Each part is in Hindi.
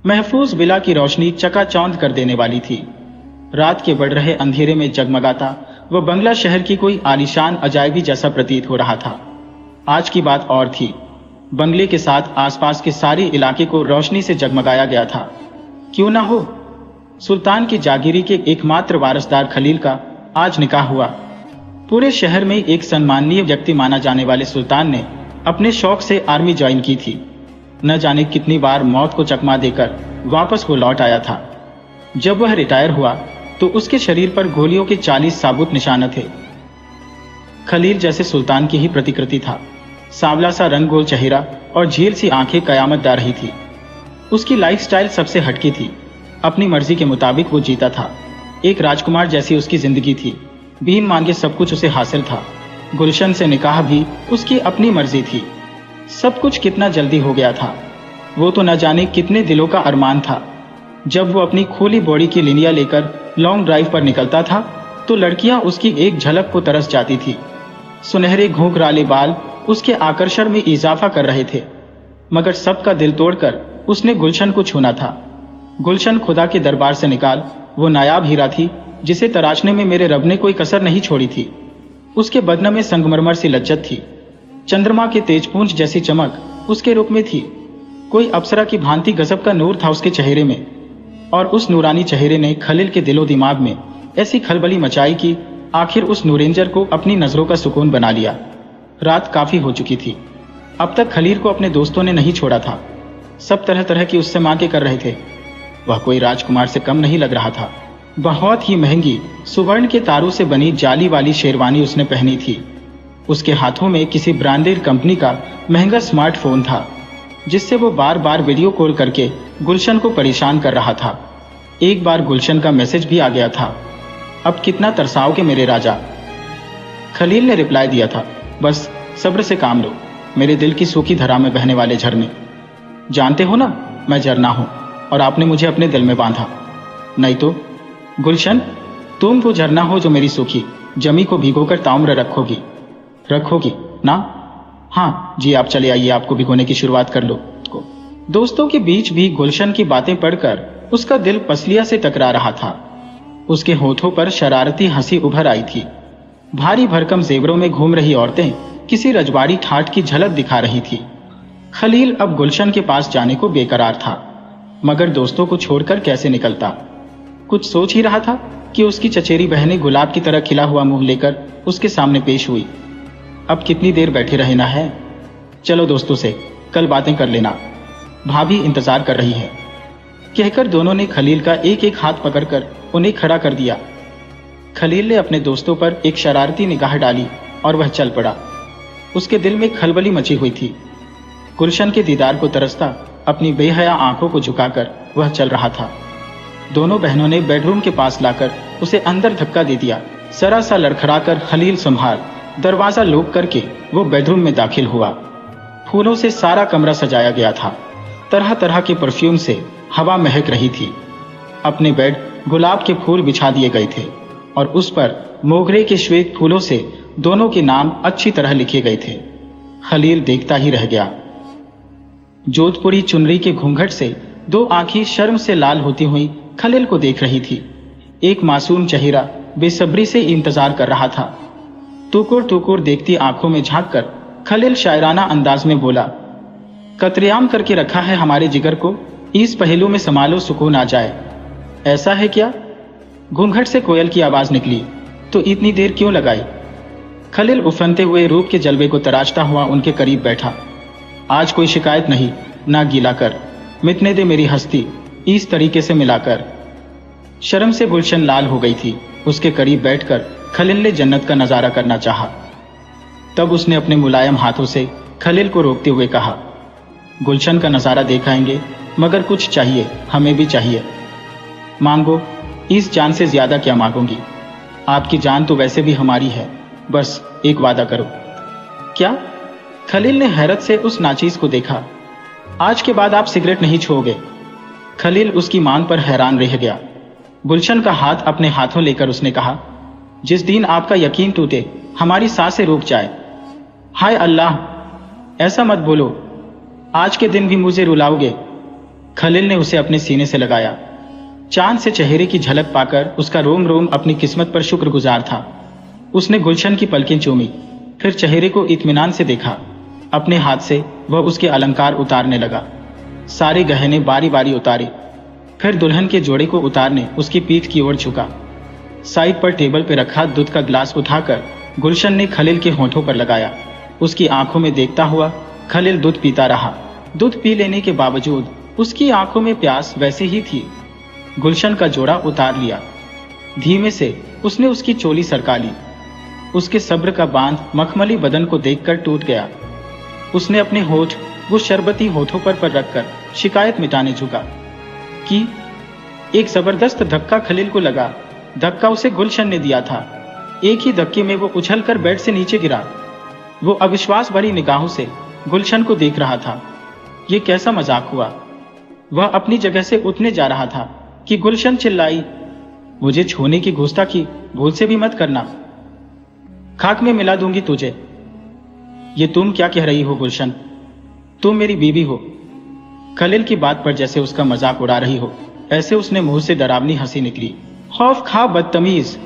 महफूज विला की रोशनी चकाचौंध कर देने वाली थी। रात के बढ़ रहे अंधेरे में जगमगाता वह बंगला शहर की कोई आलीशान अजायबी जैसा प्रतीत हो रहा था। आज की बात और थी। बंगले के साथ आसपास के सारे इलाके को रोशनी से जगमगाया गया था। क्यों ना हो, सुल्तान की जागीरी के एकमात्र वारसदार खलील का आज निकाह हुआ। पूरे शहर में एक सम्माननीय व्यक्ति माना जाने वाले सुल्तान ने अपने शौक से आर्मी ज्वाइन की थी। न जाने कितनी बार मौत को चकमा देकर वापस वो लौट आया था। जब वह रिटायर हुआ तो उसके शरीर पर गोलियों के 40 साबुत निशान थे। खलील जैसे सुल्तान की ही प्रतिकृति था। सांवला सा रंग, गोल चेहरा और झील सी आंखें कयामत दा रही थी। उसकी लाइफस्टाइल सबसे हटकी थी। अपनी मर्जी के मुताबिक वो जीता था। एक राजकुमार जैसी उसकी जिंदगी थी। बीन मांगे सब कुछ उसे हासिल था। गुलशन से निकाह भी उसकी अपनी मर्जी थी। सब कुछ कितना जल्दी हो गया था। वो तो न जाने कितने दिलों का अरमान था। जब वो अपनी खोली बॉडी की लिनिया लेकर लॉन्ग ड्राइव पर निकलता था तो लड़कियां उसकी एक झलक को तरस जाती थी। सुनहरे घोंघराले बाल उसके आकर्षण में इजाफा कर रहे थे। मगर सबका दिल तोड़कर उसने गुलशन को छूना था। गुलशन खुदा के दरबार से निकाल वो नायाब हीरा थी जिसे तराशने में मेरे रब ने कोई कसर नहीं छोड़ी थी। उसके बदन में संगमरमर सी लज्जत थी। चंद्रमा के तेजपुंज जैसी चमक उसके रूप में थी। कोई अप्सरा की भांति गजब का नूर था उसके चेहरे में। और उस नूरानी चेहरे ने खलील के दिलो दिमाग में ऐसी खलबली मचाई कि आखिर उस नूरेंजर को अपनी नजरों का सुकून बना लिया। रात काफी हो चुकी थी। अब तक खलील को अपने दोस्तों ने नहीं छोड़ा था। सब तरह तरह की उससे मांगे कर रहे थे। वह कोई राजकुमार से कम नहीं लग रहा था। बहुत ही महंगी सुवर्ण के तारों से बनी जाली वाली शेरवानी उसने पहनी थी। उसके हाथों में किसी ब्रांडेड कंपनी का महंगा स्मार्टफोन था जिससे वो बार बार वीडियो कॉल करके गुलशन को परेशान कर रहा था। एक बार गुलशन का मैसेज भी आ गया था, अब कितना तरसाओगे मेरे राजा। खलील ने रिप्लाई दिया था, बस सब्र से काम लो मेरे दिल की सूखी धरा में बहने वाले झरने। जानते हो ना मैं झरना हूं और आपने मुझे अपने दिल में बांधा। नहीं तो गुलशन, तुम वो झरना हो जो मेरी सूखी जमी को भिगोकर ताउम्र रखोगी ना? हाँ जी, आप चले आइए, आपको भिगोने की शुरुआत कर लो। दोस्तों के बीच भी गुलशन की बातें पढ़कर उसका दिल पसलिया से टकरा रहा था। उसके होठों पर शरारती हंसी उभर आई थी। भारी भरकम जेवरों में घूम रही औरतें किसी रजवाड़ी ठाठ की झलक दिखा रही थी। खलील अब गुलशन के पास जाने को बेकरार था, मगर दोस्तों को छोड़कर कैसे निकलता। कुछ सोच ही रहा था कि उसकी चचेरी बहनें गुलाब की तरह खिला हुआ मुंह लेकर उसके सामने पेश हुई। अब कितनी देर बैठे रहना है? चलो दोस्तों से कल बातें कर लेना, भाभी इंतजार कर रही है। कहकर दोनों ने खलील का एक एक हाथ पकड़कर उन्हें खड़ा कर दिया। खलील ने अपने दोस्तों पर एक शरारती निगाह डाली और वह चल पड़ा। उसके दिल में खलबली मची हुई थी। गुलशन के दीदार को तरसता अपनी बेहया आंखों को झुकाकर वह चल रहा था। दोनों बहनों ने बेडरूम के पास लाकर उसे अंदर धक्का दे दिया। जरा सा लड़खड़ाकर खलील संभाल दरवाजा लॉक करके वो बेडरूम में दाखिल हुआ। फूलों से सारा कमरा सजाया गया था। तरह तरह के परफ्यूम से हवा महक रही थी। अपने बेड गुलाब के फूल बिछा दिए गए थे और उस पर मोगरे के श्वेत फूलों से दोनों के नाम अच्छी तरह लिखे गए थे। खलील देखता ही रह गया। जोधपुरी चुनरी के घूंघट से दो आंखें शर्म से लाल होती हुई खलील को देख रही थी। एक मासूम चेहरा बेसब्री से इंतजार कर रहा था। टुकुर टुकुर देखती आंखों में झांककर खलील शायराना अंदाज में बोला, कतरेआम करके रखा है हमारे जिगर को, इस पहलू में संभालो सुकून आ जाए। ऐसा है क्या? घूंघट से कोयल की आवाज निकली। तो इतनी देर क्यों लगाई? खलील उफनते हुए रूप के जलवे को तराशता हुआ उनके करीब बैठा। आज कोई शिकायत नहीं, ना गीला कर, मिटने दे मेरी हस्ती इस तरीके से मिलाकर। शर्म से गुलशन लाल हो गई थी। उसके करीब बैठकर खलील ने जन्नत का नजारा करना चाहा। तब उसने अपने मुलायम हाथों से खलील को रोकते हुए कहा, गुलशन का नजारा दिखाएंगे, मगर कुछ चाहिए, हमें भी चाहिए। मांगो, इस जान से ज्यादा क्या मांगोगी? आपकी जान तो वैसे भी हमारी है, बस एक वादा करो। क्या? खलील ने हैरत से उस नाचीज को देखा। आज के बाद आप सिगरेट नहीं छोड़ोगे? खलील उसकी मांग पर हैरान रह गया। गुलशन का हाथ अपने हाथों लेकर उसने कहा, जिस दिन आपका यकीन टूटे, हमारी सांसें रुक जाए। हाय अल्लाह, ऐसा मत बोलो, आज के दिन भी मुझे रुलाओगे। खलील ने उसे अपने सीने से लगाया। चांद से चेहरे की झलक पाकर उसका रोम रोम अपनी किस्मत पर शुक्रगुजार था। उसने गुलशन की पलकें चूमी, फिर चेहरे को इत्मीनान से देखा। अपने हाथ से वह उसके अलंकार उतारने लगा। सारे गहने बारी बारी उतारे, फिर दुल्हन के जोड़े को उतारने उसकी पीठ की ओर झुका। साइड पर टेबल पर रखा दूध का ग्लास उठाकर गुलशन ने खलील के होठों पर लगाया। उसकी आंखों में देखता हुआ खलील दूध पीता रहा। दूध पी लेने के बावजूद उसकी आंखों में प्यास वैसे ही थी। गुलशन का जोड़ा उतार लिया। धीमे से उसने उसकी चोली सरका ली। उसके सब्र का बांध मखमली बदन को देखकर टूट गया। उसने अपने होठ वो शरबती होठों पर रखकर शिकायत मिटाने झुका कि एक जबरदस्त धक्का खलील को लगा। धक्का उसे गुलशन ने दिया था। एक ही धक्के में वो उछलकर बेड से नीचे गिरा। वो अविश्वास भरी निगाहों से गुलशन को देख रहा था। ये कैसा मजाक हुआ? वह अपनी जगह से उठने जा रहा था कि गुलशन चिल्लाई, मुझे छूने की गुस्ताखी भूल से भी मत करना, खाक में मिला दूंगी तुझे। ये तुम क्या कह रही हो गुलशन? तुम मेरी बीवी हो। खलील की बात पर जैसे उसका मजाक उड़ा रही हो, ऐसे उसने मुंह से डरावनी हंसी निकली। खौफ खा बदतमीज,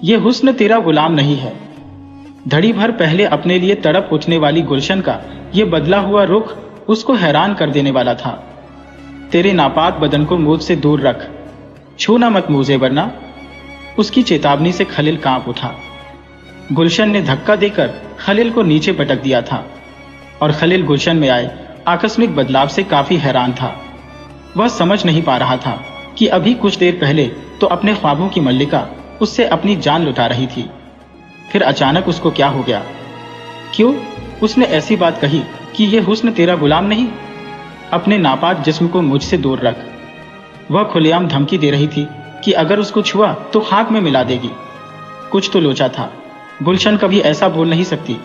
ये हुस्न तेरा गुलाम नहीं है। धड़ी भर पहले अपने लिए तड़प उठने वाली गुलशन का ये बदला हुआ रुख उसको हैरान कर देने वाला था। तेरे नापाक बदन को मुझ से दूर रख, छूना मत मुझे वरना। उसकी चेतावनी से खलील कांप उठा। गुलशन ने धक्का देकर खलील को नीचे पटक दिया था और खलील गुलशन में आए आकस्मिक बदलाव से काफी हैरान था। वह समझ नहीं पा रहा था कि अभी कुछ देर पहले तो अपने ख्वाबों की मल्लिका उससे अपनी जान लुटा रही थी, फिर अचानक उसको क्या हो गया? क्यों उसने ऐसी बात कही कि यह हुस्न तेरा गुलाम नहीं? अपने नापाक जिस्म को मुझसे दूर रख। वह खुलेआम धमकी दे रही थी कि अगर उसको छुआ तो खाक में मिला देगी। कुछ तो लोचा था। गुलशन कभी ऐसा बोल नहीं सकती,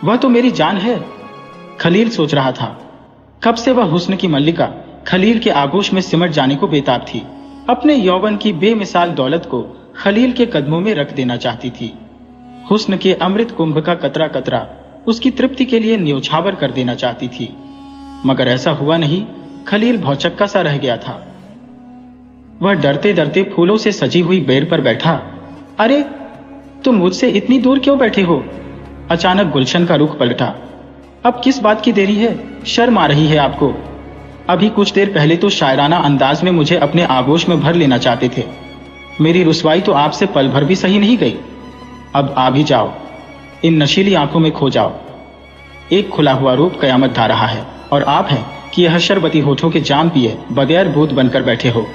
वह तो मेरी जान है। खलील सोच रहा था। कब से वह हुस्न की मल्लिका खलील के आगोश में सिमट जाने को बेताब थी। अपने यौवन की बेमिसाल दौलत को खलील के कदमों में रख देना चाहती थी। हुस्न के अमृत कुंभ का कतरा कतरा उसकी तृप्ति के लिए न्योछावर कर देना चाहती थी, मगर ऐसा हुआ नहीं। खलील भौचक्का सा रह गया था। वह डरते डरते फूलों से सजी हुई बेड पर बैठा। अरे तुम मुझसे इतनी दूर क्यों बैठे हो? अचानक गुलशन का रुख पलटा। अब किस बात की देरी है? शर्म आ रही है आपको? अभी कुछ देर पहले तो शायराना अंदाज में मुझे अपने आगोश में भर लेना चाहते थे। मेरी रुसवाई तो आपसे पल भर भी सही नहीं गई। अब आ भी जाओ, इन नशीली आंखों में खो जाओ। एक खुला हुआ रूप कयामत ढा रहा है और आप हैं कि यह शरबती होठों के जाम पिए बगैर भूत बनकर बैठे हो।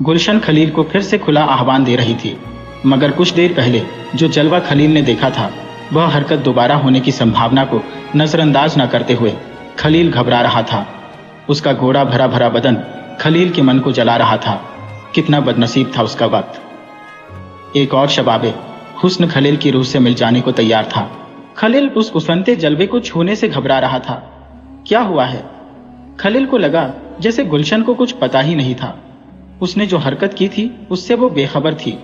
गुलशन खलील को फिर से खुला आह्वान दे रही थी, मगर कुछ देर पहले जो जलवा खलील ने देखा था, वह हरकत दोबारा होने की संभावना को नजरअंदाज न करते हुए खलील घबरा रहा था। उसका घोड़ा भरा भरा बदन खलील के मन को जला रहा था। कितना बदनसीब था उसका वक्त। एक और शबाबे हुस्न खलील की रूह से मिल जाने को तैयार था। खलील उस उफनते जलवे को छूने से घबरा रहा था। क्या हुआ है? खलील को लगा जैसे गुलशन को कुछ पता ही नहीं था। उसने जो हरकत की थी उससे वो बेखबर थी।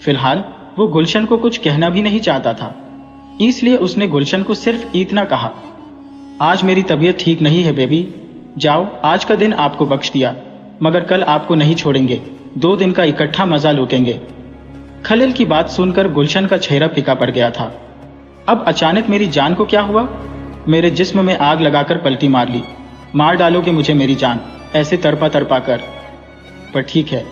फिलहाल वो गुलशन को कुछ कहना भी नहीं चाहता था, इसलिए उसने गुलशन को सिर्फ इतना कहा, आज मेरी तबीयत ठीक नहीं है बेबी, जाओ, आज का दिन आपको बख्श दिया, मगर कल आपको नहीं छोड़ेंगे। 2 दिन का इकट्ठा मजा लूटेंगे। खलील की बात सुनकर गुलशन का चेहरा फीका पड़ गया था। अब अचानक मेरी जान को क्या हुआ? मेरे जिस्म में आग लगाकर पलटी मार ली। मार डालोगे मुझे मेरी जान, ऐसे तड़पा तड़पा कर। पर ठीक है,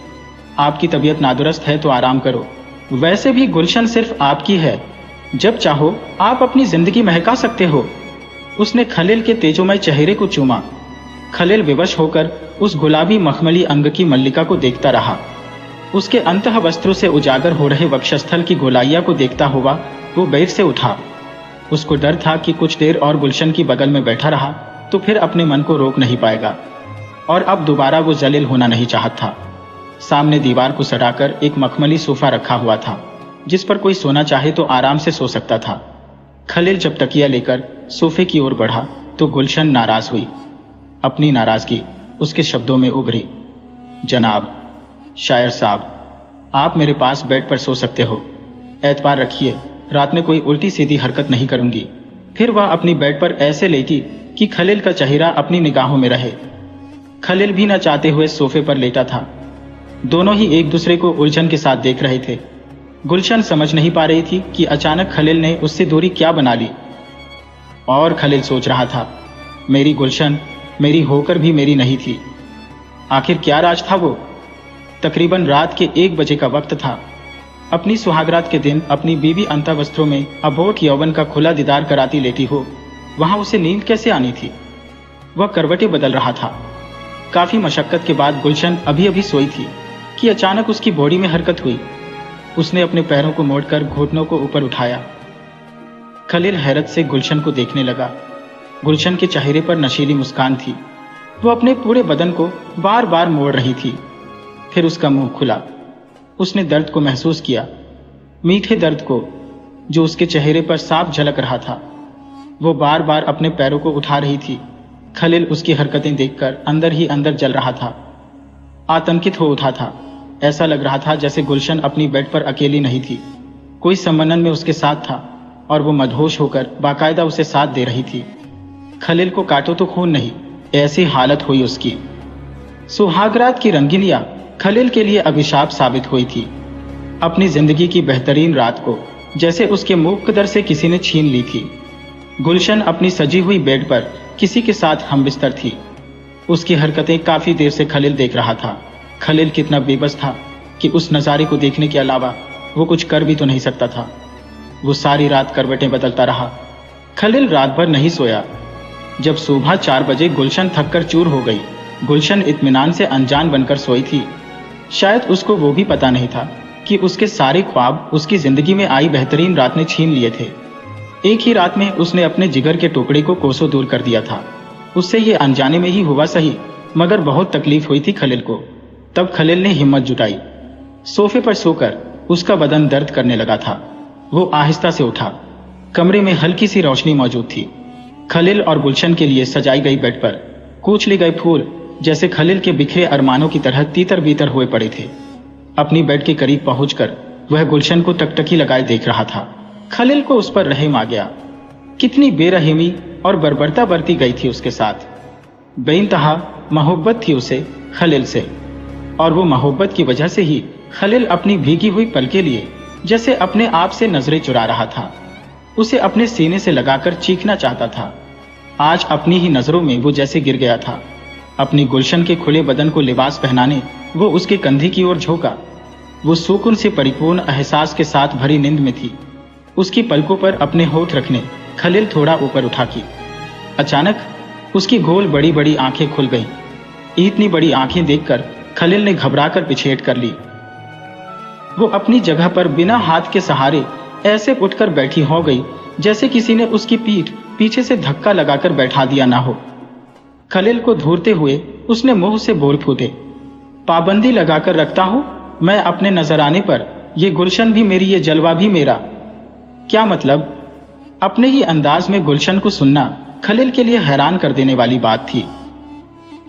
आपकी तबीयत नादुरुस्त है तो आराम करो। वैसे भी गुलशन सिर्फ आपकी है, जब चाहो आप अपनी जिंदगी महका सकते हो। उसने खलील के तेजोमय चेहरे को चूमा। खलील विवश होकर उस गुलाबी मखमली अंग की मल्लिका को देखता रहा। उसके अंतः वस्त्रों से उजागर हो रहे वक्षस्थल की गोलाइया को देखता हुआ वो बेड से उठा। उसको डर था कि कुछ देर और गुलशन की बगल में बैठा रहा तो फिर अपने मन को रोक नहीं पाएगा, और अब दोबारा वो जलील होना नहीं चाहता था। सामने दीवार को सटाकर एक मखमली सोफा रखा हुआ था, जिस पर कोई सोना चाहे तो आराम से सो सकता था। खलील जब तकिया लेकर सोफे की ओर बढ़ा तो गुलशन नाराज हुई। अपनी नाराजगी उसके शब्दों में उभरी। जनाब, शायर साहब, आप मेरे पास बेड पर सो सकते हो। एतबार रखिए, रात में कोई उल्टी सीधी हरकत नहीं करूंगी। फिर वह अपनी बेड पर ऐसे लेटी कि खलील का चेहरा अपनी निगाहों में रहे। खलील भी न चाहते हुए सोफे पर लेटा था। दोनों ही एक दूसरे को उलझन के साथ देख रहे थे। गुलशन समझ नहीं पा रही थी कि अचानक खलील ने उससे दूरी क्या बना ली। और खलील सोच रहा था, मेरी गुलशन मेरी होकर भी मेरी नहीं थी। आखिर क्या राज था वो? तकरीबन रात के 1 बजे का वक्त था। अपनी सुहागरात के दिन अपनी बीवी अंता वस्त्रों में अबोध यौवन का खुला दीदार कराती लेटी हो, वहां उसे नींद कैसे आनी थी? वह करवटें बदल रहा था। काफी मशक्कत के बाद गुलशन अभी अभी सोई थी कि अचानक उसकी बॉडी में हरकत हुई। उसने अपने पैरों को मोड़कर घुटनों को ऊपर उठाया। खलील हैरत से गुलशन को देखने लगा। गुलशन के चेहरे पर नशीली मुस्कान थी। वो अपने पूरे बदन को बार बार मोड़ रही थी। फिर उसका मुंह खुला। उसने दर्द को महसूस किया, मीठे दर्द को जो उसके चेहरे पर साफ झलक रहा था। वो बार बार अपने पैरों को उठा रही थी। खलील उसकी हरकतें देखकर अंदर ही अंदर जल रहा था, आतंकित हो उठा था। ऐसा लग रहा था जैसे गुलशन अपनी बेड पर अकेली नहीं थी, कोई संबंधन में उसके साथ था और वो मदहोश होकर बाकायदा उसे साथ दे रही थी। खलील को काटो तो खून नहीं, ऐसी हालत हुई उसकी। सुहागरात की रंगीनियां खलील के लिए अभिशाप साबित हुई थी। अपनी जिंदगी की बेहतरीन रात को जैसे उसके मुकद्दर से किसी ने छीन ली थी। गुलशन अपनी सजी हुई बेड पर किसी के साथ हमबिस्तर थी। उसकी हरकतें काफी देर से खलील देख रहा था। खलील कितना बेबस था कि उस नजारे को देखने के अलावा वो कुछ कर भी तो नहीं सकता था। वो सारी रात करवटें बदलता रहा। खलील रात भर नहीं सोया। जब सुबह 4 बजे गुलशन थककर चूर हो गई। गुलशन इत्मीनान से अनजान बनकर सोई थी। शायद उसको वो भी पता नहीं था कि उसके सारे ख्वाब उसकी जिंदगी में आई बेहतरीन रात ने छीन लिए थे। एक ही रात में उसने अपने जिगर के टुकड़े को कोसों दूर कर दिया था। उससे ये अनजाने में ही हुआ सही, मगर बहुत तकलीफ हुई थी खलील को। तब खलील ने हिम्मत जुटाई। सोफे पर सोकर उसका बदन दर्द करने लगा था। वो आहिस्ता से उठा। कमरे में हल्की सी रोशनी मौजूद थी। खलील और गुलशन के लिए सजाई गई बेड पर कूच ले गए फूल जैसे खलील के बिखरे अरमानों की तरह तीतर बीतर हुए पड़े थे। अपनी बेड के करीब पहुंचकर वह गुलशन को टकटकी लगाए देख रहा था। खलील को उस पर रहम आ गया। कितनी बेरहमी और बर्बरता बरती गई थी उसके साथ। बेइंतहा मोहब्बत थी उसे खलील से, और वो मोहब्बत की वजह से ही खलील अपनी भीगी हुई पल के लिए जैसे अपने आप से नजरें चुरा रहा था। उसे अपने सीने से लगाकर चीखना चाहता था। आज अपनी ही नजरों में वो जैसे गिर गया था। अपनी गुलशन के खुले बदन को लिबास पहनाने वो उसके कंधे की ओर झोंका। वो सुकून से परिपूर्ण एहसास के साथ भरी नींद में थी। उसकी पलकों पर अपने होठ रखने खलील थोड़ा ऊपर उठा की। अचानक उसकी गोल बड़ी बड़ी आंखें खुल गईं। इतनी बड़ी आंखें देखकर खलील ने घबराकर पिछेट कर ली। वो अपनी जगह पर बिना हाथ के सहारे ऐसे उठकर बैठी हो गई जैसे किसी ने उसकी पीठ पीछे से धक्का लगाकर बैठा दिया ना हो। खलील को धूरते हुए उसने मुंह से बोल फूटे, पाबंदी लगाकर रखता हूं मैं अपने नजराने पर, ये गुलशन भी मेरी, ये जलवा भी मेरा। क्या मतलब? अपने ही अंदाज में गुलशन को सुनना खलील के लिए हैरान कर देने वाली बात थी।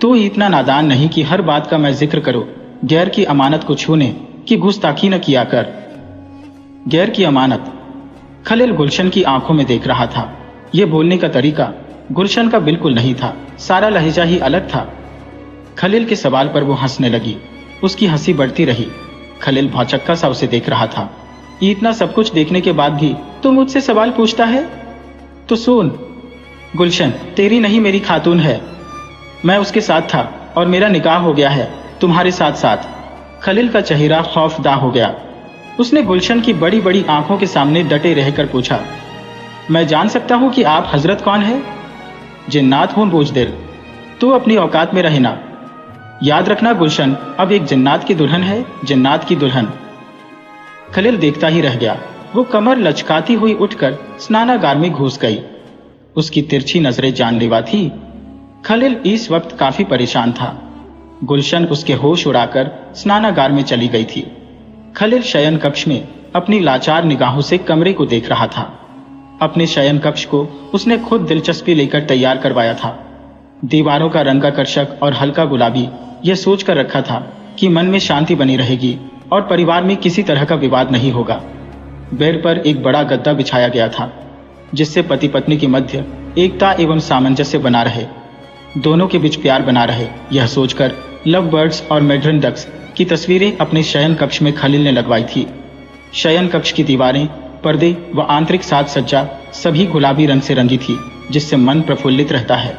तू इतना नादान नहीं कि हर बात का मैं जिक्र करो। गैर की अमानत को छूने की गुस्ताखी न किया कर। गैर की अमानत? खलील गुलशन की आंखों में देख रहा था। यह बोलने का तरीका गुलशन का बिल्कुल नहीं था। सारा लहजा ही अलग था। खलील के सवाल पर वो हंसने लगी। उसकी हंसी बढ़ती रही। खलील भौचक्का सा उसे देख रहा था। इतना सब कुछ देखने के बाद भी तू मुझसे सवाल पूछता है? तो सुन गुलशन, तेरी नहीं मेरी खातून है। मैं उसके साथ था और मेरा निकाह हो गया है तुम्हारे साथ साथ। खलील का चेहरा खौफदा हो गया। उसने गुलशन की बड़ी बड़ी आंखों के सामने डटे रहकर पूछा, मैं जान सकता हूं कि आप हजरत कौन है? जिन्नात हूं बूझदिल, तू अपनी औकात में रहना। याद रखना गुलशन अब एक जिन्नात की दुल्हन है, जिन्नात की दुल्हन। खलील देखता ही रह गया। वो कमर लचकाती हुई उठकर स्नानागार में घुस गई। उसकी तिरछी नजरें जानलेवा थी। खलील इस वक्त काफी परेशान था। गुलशन उसके होश उड़ाकर स्नानागार में चली गई थी। खलील शयन कक्ष में अपनी लाचार निगाहों से कमरे को देख रहा था। अपने शयन कक्ष को उसने खुद दिलचस्पी लेकर तैयार करवाया था। दीवारों का रंगाकर्षक और हल्का गुलाबी यह सोचकर रखा था कि मन में शांति बनी रहेगी और परिवार में किसी तरह का विवाद नहीं होगा। बेड पर एक बड़ा गद्दा बिछाया गया था जिससे पति पत्नी के मध्य एकता एवं सामंजस्य बना रहे। दोनों के बीच प्यार बना रहे, यह सोचकर लव बर्ड्स और मेड्रन डक्स की तस्वीरें अपने शयन कक्ष में खलील ने लगवाई थी। शयन कक्ष की दीवारें, पर्दे व आंतरिक साज सज्जा सभी गुलाबी रंग से रंगी थी, जिससे मन प्रफुल्लित रहता है।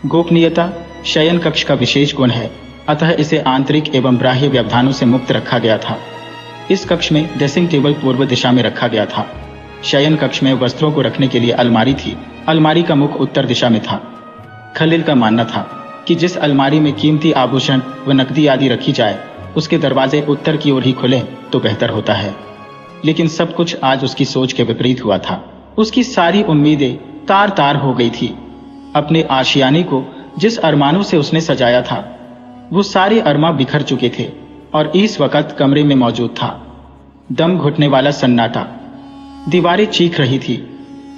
गोपनीयता शयन कक्ष का विशेष गुण है, अतः इसे आंतरिक एवं बाह्य व्यवधानों से मुक्त रखा गया था। इस कक्ष में ड्रेसिंग टेबल पूर्व दिशा में रखा गया था। शयन कक्ष में वस्त्रों को रखने के लिए अलमारी थी। अलमारी का मुख उत्तर दिशा में था। खलील का मानना था कि जिस अलमारी में कीमती आभूषण व नकदी आदि रखी जाए, उसके दरवाजे उत्तर की ओर ही खुले तो बेहतर होता है। लेकिन सब कुछ आज उसकी सोच के विपरीत हुआ था। उसकी सारी उम्मीदें तार तार हो गई थी। अपने आशियाने को जिस अरमानों से उसने सजाया था, वो सारे अरमा बिखर चुके थे और इस वक्त कमरे में मौजूद था। दम घुटने वाला सन्नाटा, दीवारें चीख रही थी,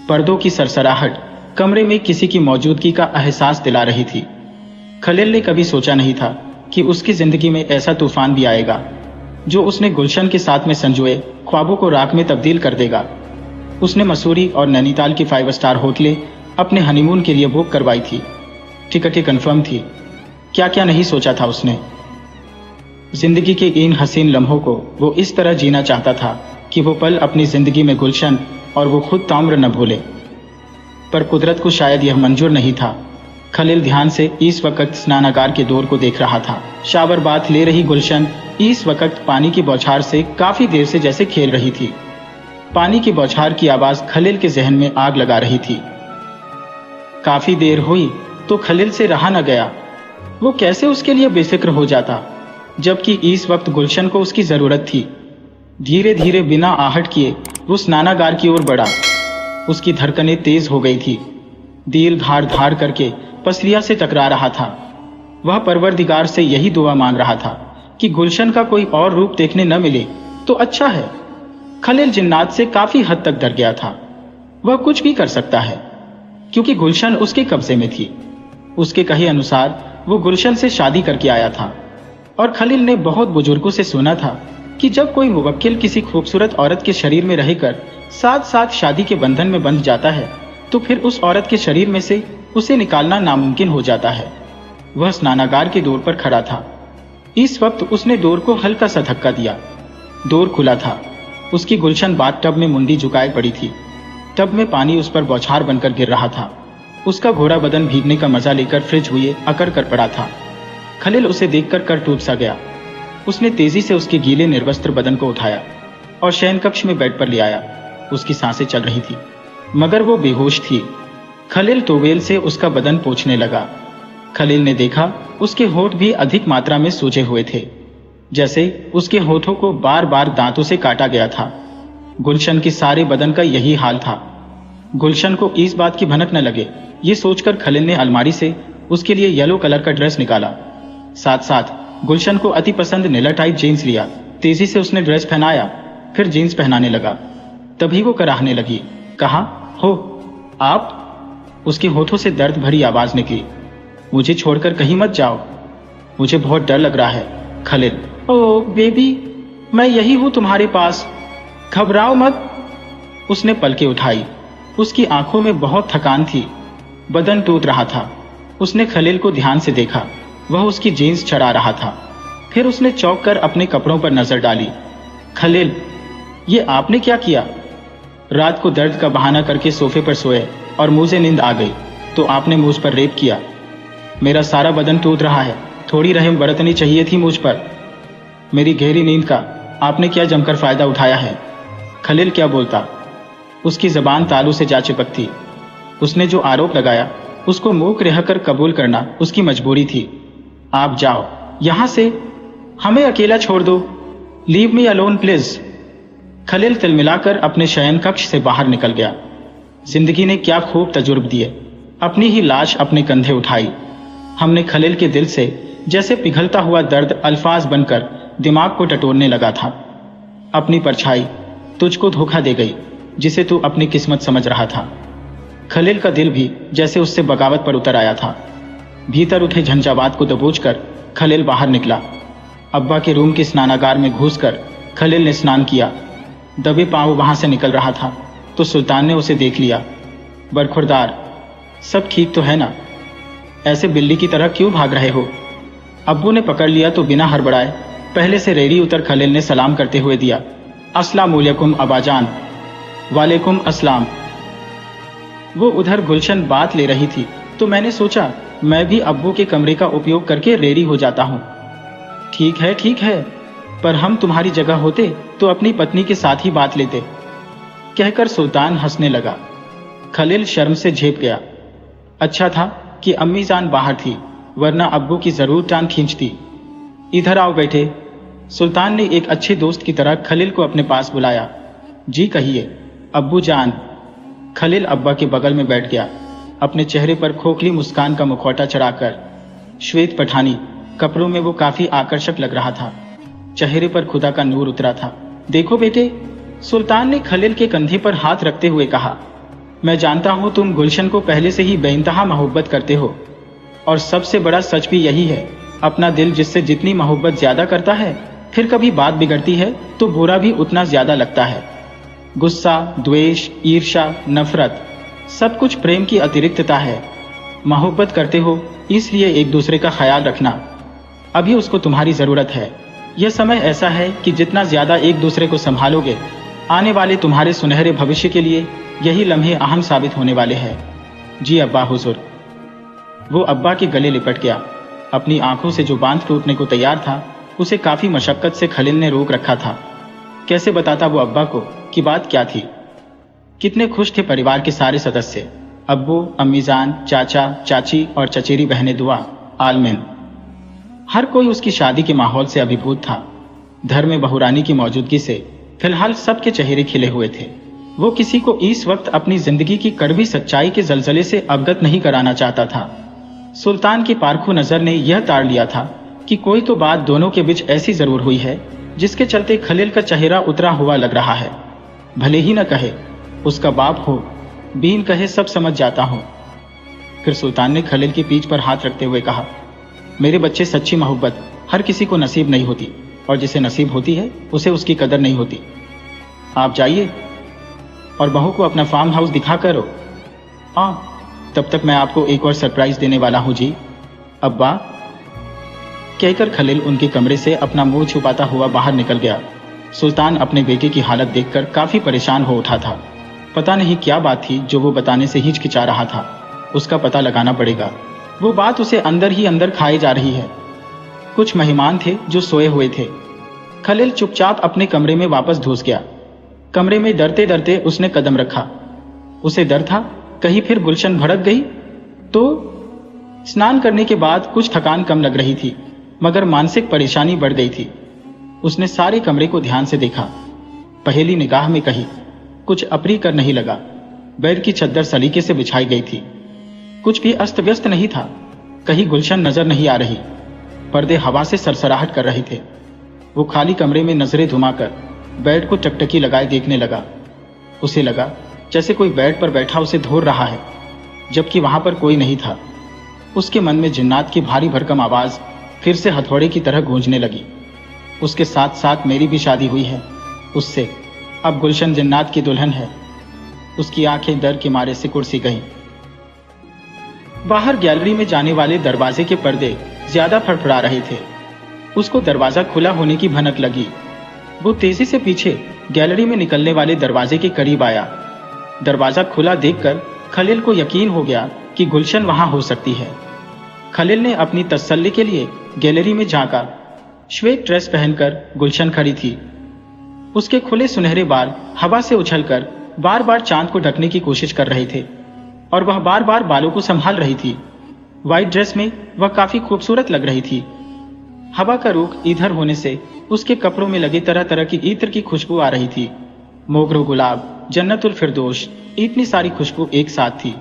पर्दों की सरसराहट कमरे में किसी की मौजूदगी का एहसास दिला रही थी। खलील ने कभी सोचा नहीं था कि उसकी जिंदगी में ऐसा तूफान भी आएगा जो उसने गुलशन के साथ में संजोए ख्वाबों को राख में तब्दील कर देगा। उसने मसूरी और नैनीताल की 5 स्टार होटलें अपने हनीमून के लिए बुक करवाई थी। टिकटें कंफर्म थी। क्या क्या नहीं सोचा था उसने। जिंदगी के इन हसीन लम्हों को वो इस तरह जीना चाहता था कि वो पल अपनी जिंदगी में गुलशन और वो खुद ताम्र न भूले, पर कुदरत को शायद यह मंजूर नहीं था। खलील ध्यान से इस वक्त स्नानागार के डोर को देख रहा था। शावर बाथ ले रही गुलशन इस वक्त पानी की बौछार से काफी देर से जैसे खेल रही थी। पानी की बौछार की आवाज खलील के जहन में आग लगा रही थी। काफी देर हुई तो खलील से रहा न गया। वो कैसे उसके लिए बेफिक्र हो जाता, जबकि इस वक्त गुलशन को उसकी जरूरत थी। धीरे धीरे बिना आहट किए वो स्नानागार की ओर बढ़ा। उसकी धड़कनें तेज हो गई थी। दिल धार धार करके पसलिया से टकरा रहा था। वह परवरदिगार से यही दुआ मांग रहा था कि गुलशन का कोई और रूप देखने न मिले तो अच्छा है। खलील जिन्नात से काफी हद तक डर गया था। वह कुछ भी कर सकता है क्योंकि गुलशन उसके कब्जे में थी। उसके कहे अनुसार वो गुलशन से शादी करके आया था और खलील ने बहुत बुजुर्गों से सुना था कि जब कोई मुवक्किल किसी खूबसूरत औरत के शरीर में रहकर साथ साथ शादी के बंधन में बंध जाता है तो फिर उस औरत के शरीर में से उसे निकालना नामुमकिन हो जाता है। वह स्नानागार के डोर पर खड़ा था। इस वक्त उसने डोर को हल्का सा धक्का दिया। डोर खुला था। उसकी गुलशन बाथटब में मुंडी झुकाए पड़ी थी। टब में पानी उस पर बौछार बनकर गिर रहा था। उसका घोड़ा बदन भीगने का मजा लेकर फ्रिज हुए अकड़ कर पड़ा था। खलील उसे देखकर कर टूट सा गया। उसने तेजी से उसके गीले निर्वस्त्र बदन को उठाया और शयन कक्ष में बेड पर ले आया। उसकी सांसें चल रही थी मगर वो बेहोश थी। खलील टोवेल से उसका बदन पोंछने लगा। खलील ने देखा उसके होंठ भी अधिक मात्रा में सूजे हुए थे, जैसे उसके होठों को बार बार दांतों से काटा गया था। गुलशन की सारे बदन का यही हाल था। गुलशन को इस बात की भनक न लगे, ये सोचकर खलील ने अलमारी से उसके लिए येलो कलर का ड्रेस निकाला। साथ साथ गुलशन को अति पसंद नीला टाइप जीन्स लिया। तेजी से उसने ड्रेस पहनाया, फिर जीन्स पहनाने लगा। तभी वो कराहने लगी। कहा, हो आप? उसके होठों से दर्द भरी आवाज निकली। मुझे छोड़कर कहीं मत जाओ, मुझे बहुत डर लग रहा है। खलील, ओ बेबी, मैं यही हूं तुम्हारे पास, घबराओ मत। उसने पलकें उठाई। उसकी आंखों में बहुत थकान थी, बदन टूट रहा था। उसने खलील को ध्यान से देखा। वह उसकी जीन्स चढ़ा रहा था। फिर उसने चौंक कर अपने कपड़ों पर नजर डाली। खलील, ये आपने क्या किया? रात को दर्द का बहाना करके सोफे पर सोए और मुझे नींद आ गई तो आपने मुझ पर रेप किया। मेरा सारा बदन टूट रहा है, थोड़ी रहम बरतनी चाहिए थी मुझ पर। मेरी गहरी नींद का आपने क्या जमकर फायदा उठाया है? खलील क्या बोलता? उसकी जबान तालू से जा चिपकती। उसने जो आरोप लगाया उसको मूक रहकर कबूल करना उसकी मजबूरी थी। आप जाओ यहां से, हमें अकेला छोड़ दो। Leave me alone please. Khalil तिलमिलाकर अपने शयन कक्ष से बाहर निकल गया। जिंदगी ने क्या खूब तजुर्ब दिए। अपनी ही लाश अपने कंधे उठाई। हमने खलील के दिल से जैसे पिघलता हुआ दर्द अल्फाज बनकर दिमाग को टटोलने लगा था। अपनी परछाई तुझको धोखा दे गई जिसे तू अपनी किस्मत समझ रहा था। खलील का दिल भी जैसे उससे बगावत पर उतर आया था। भीतर उठे झंझावात को दबोचकर खलील बाहर निकला। अब्बा के रूम के स्नानागार में घुसकर खलील ने स्नान किया। दबे पांव वहां से निकल रहा था तो सुल्तान ने उसे देख लिया। बरखुरदार, सब ठीक तो है ना? ऐसे बिल्ली की तरह क्यों भाग रहे हो? अब्बू ने पकड़ लिया तो बिना हड़बड़ाए पहले से रेडी उतर खलील ने सलाम करते हुए दिया, अस्सलामुअलैकुम अबाजान। वालेकुम अस्सलाम। वो उधर गुलशन बात ले रही थी तो मैंने सोचा मैं भी अब्बू के कमरे का उपयोग करके रेडी हो जाता हूँ। ठीक है, पर हम तुम्हारी जगह होते तो अपनी पत्नी के साथ ही बात लेते, कहकर सुल्तान हंसने लगा। खलील शर्म से झेप गया। अच्छा था कि अम्मी जान बाहर थी, वरना अब्बू की जरूर टांग खींचती। इधर आओ बैठे। सुल्तान ने एक अच्छे दोस्त की तरह खलील को अपने पास बुलाया। जी कहिए अब्बू जान। खलील अब्बा के बगल में बैठ गया, अपने चेहरे पर खोखली मुस्कान का मुखौटा चढ़ाकर। श्वेत पठानी कपड़ों में वो काफी आकर्षक लग रहा था, चेहरे पर खुदा का नूर उतरा था। देखो बेटे, सुल्तान ने खलील के कंधे पर हाथ रखते हुए कहा, मैं जानता हूं तुम गुलशन को पहले से ही बेइंतहा मोहब्बत करते हो, और सबसे बड़ा सच भी यही है, अपना दिल जिससे जितनी मोहब्बत ज्यादा करता है, फिर कभी बात बिगड़ती है तो बुरा भी उतना ज्यादा लगता है। गुस्सा, द्वेष, ईर्ष्या, नफरत, सब कुछ प्रेम की अतिरिक्तता है। मोहब्बत करते हो इसलिए एक दूसरे का ख्याल रखना। अभी उसको तुम्हारी जरूरत है। यह समय ऐसा है कि जितना ज्यादा एक दूसरे को संभालोगे, आने वाले तुम्हारे सुनहरे भविष्य के लिए यही लम्हे अहम साबित होने वाले हैं। जी अब्बा हुजूर। वो अब्बा के गले लिपट गया। अपनी आंखों से जो बांध टूटने को तैयार था, उसे काफी मशक्कत से खलील ने रोक रखा था। कैसे बताता वो अब्बा को कि बात क्या थी। कितने खुश थे परिवार के सारे सदस्य, अब्बू, अम्मीजान, चाचा, चाची और चचेरी बहनें दुआ आलमीन। हर कोई उसकी शादी के माहौल से अभिभूत था। घर में बहुरानी की मौजूदगी से फिलहाल सबके चेहरे खिले हुए थे। वो किसी को इस वक्त अपनी जिंदगी की कड़वी सच्चाई के जलजले से अवगत नहीं कराना चाहता था। सुल्तान की पारखू नजर ने यह ताड़ लिया था कि कोई तो बात दोनों के बीच ऐसी जरूर हुई है जिसके चलते खलील का चेहरा उतरा हुआ लग रहा है। भले ही न कहे, उसका बाप हो, बीन कहे, सब समझ जाता हूं। फिर सुल्तान ने खलील की पीठ पर हाथ रखते हुए कहा, मेरे बच्चे, सच्ची मोहब्बत हर किसी को नसीब नहीं होती, और जिसे नसीब होती है उसे उसकी कदर नहीं होती। आप जाइए और बहू को अपना फार्म हाउस दिखा करो। तब तक मैं आपको एक और सरप्राइज देने वाला हूं जी अब्बा, कहकर खलील उनके कमरे से अपना मुंह छुपाता हुआ बाहर निकल गया। सुल्तान अपने बेटे की हालत देखकर काफी परेशान हो उठा था। पता नहीं क्या बात थी जो वो बताने से हिचकिचा रहा था। उसका पता लगाना पड़ेगा। वो बात उसे अंदर ही अंदर खाए जा रही है। कुछ मेहमान थे जो सोए हुए थे। खलील चुपचाप अपने कमरे में वापस घुस गया। कमरे में डरते डरते उसने कदम रखा। उसे डर था कहीं फिर गुलशन भड़क गई तो। स्नान करने के बाद कुछ थकान कम लग रही थी, मगर मानसिक परेशानी बढ़ गई थी। उसने सारे कमरे को ध्यान से देखा। पहली निगाह में कहीं कुछ अप्रिय नहीं लगा। बेड की चद्दर सलीके से बिछाई गई थी। कुछ भी अस्त व्यस्त नहीं था। कहीं गुलशन नजर नहीं आ रही। पर्दे हवा से सरसराहट कर रहे थे। वो खाली कमरे में नजरें घुमाकर बेड को टकटकी लगाए देखने लगा। उसे लगा जैसे कोई बेड पर बैठा उसे धोर रहा है, जबकि वहां पर कोई नहीं था। उसके मन में जिन्नात की भारी भरकम आवाज फिर से हथौड़े की तरह गूंजने लगी। उसके साथ साथ मेरी भी शादी हुई है उससे। अब गुलशन जिन्नात की दुल्हन है। उसकी आंखें डर के मारे सिकुड़ सी गईं। बाहर गैलरी में जाने वाले दरवाजे के पर्दे ज्यादा फड़फड़ा रहे थे। उसको दरवाजा खुला होने की भनक लगी। वो तेजी से पीछे गैलरी में निकलने वाले दरवाजे के करीब आया। दरवाजा खुला देखकर खलील को यकीन हो गया कि गुलशन वहां हो सकती है। खलील ने अपनी तसल्ली के लिए गैलरी में झांका। श्वेत ड्रेस पहनकर गुलशन खड़ी थी। उसके खुले सुनहरे बाल हवा से उछलकर बार बार चांद को ढकने की कोशिश कर रहे थे, और वह बार बार बालों को संभाल रही थी। व्हाइट ड्रेस में वह काफी खूबसूरत लग रही थी। हवा का रुख इधर होने से उसके कपड़ों में लगे तरह तरह की इत्र की खुशबू आ रही थी। मोगरो गुलाब, जन्नतुल फिरदौस, इतनी सारी खुशबू एक साथ थी।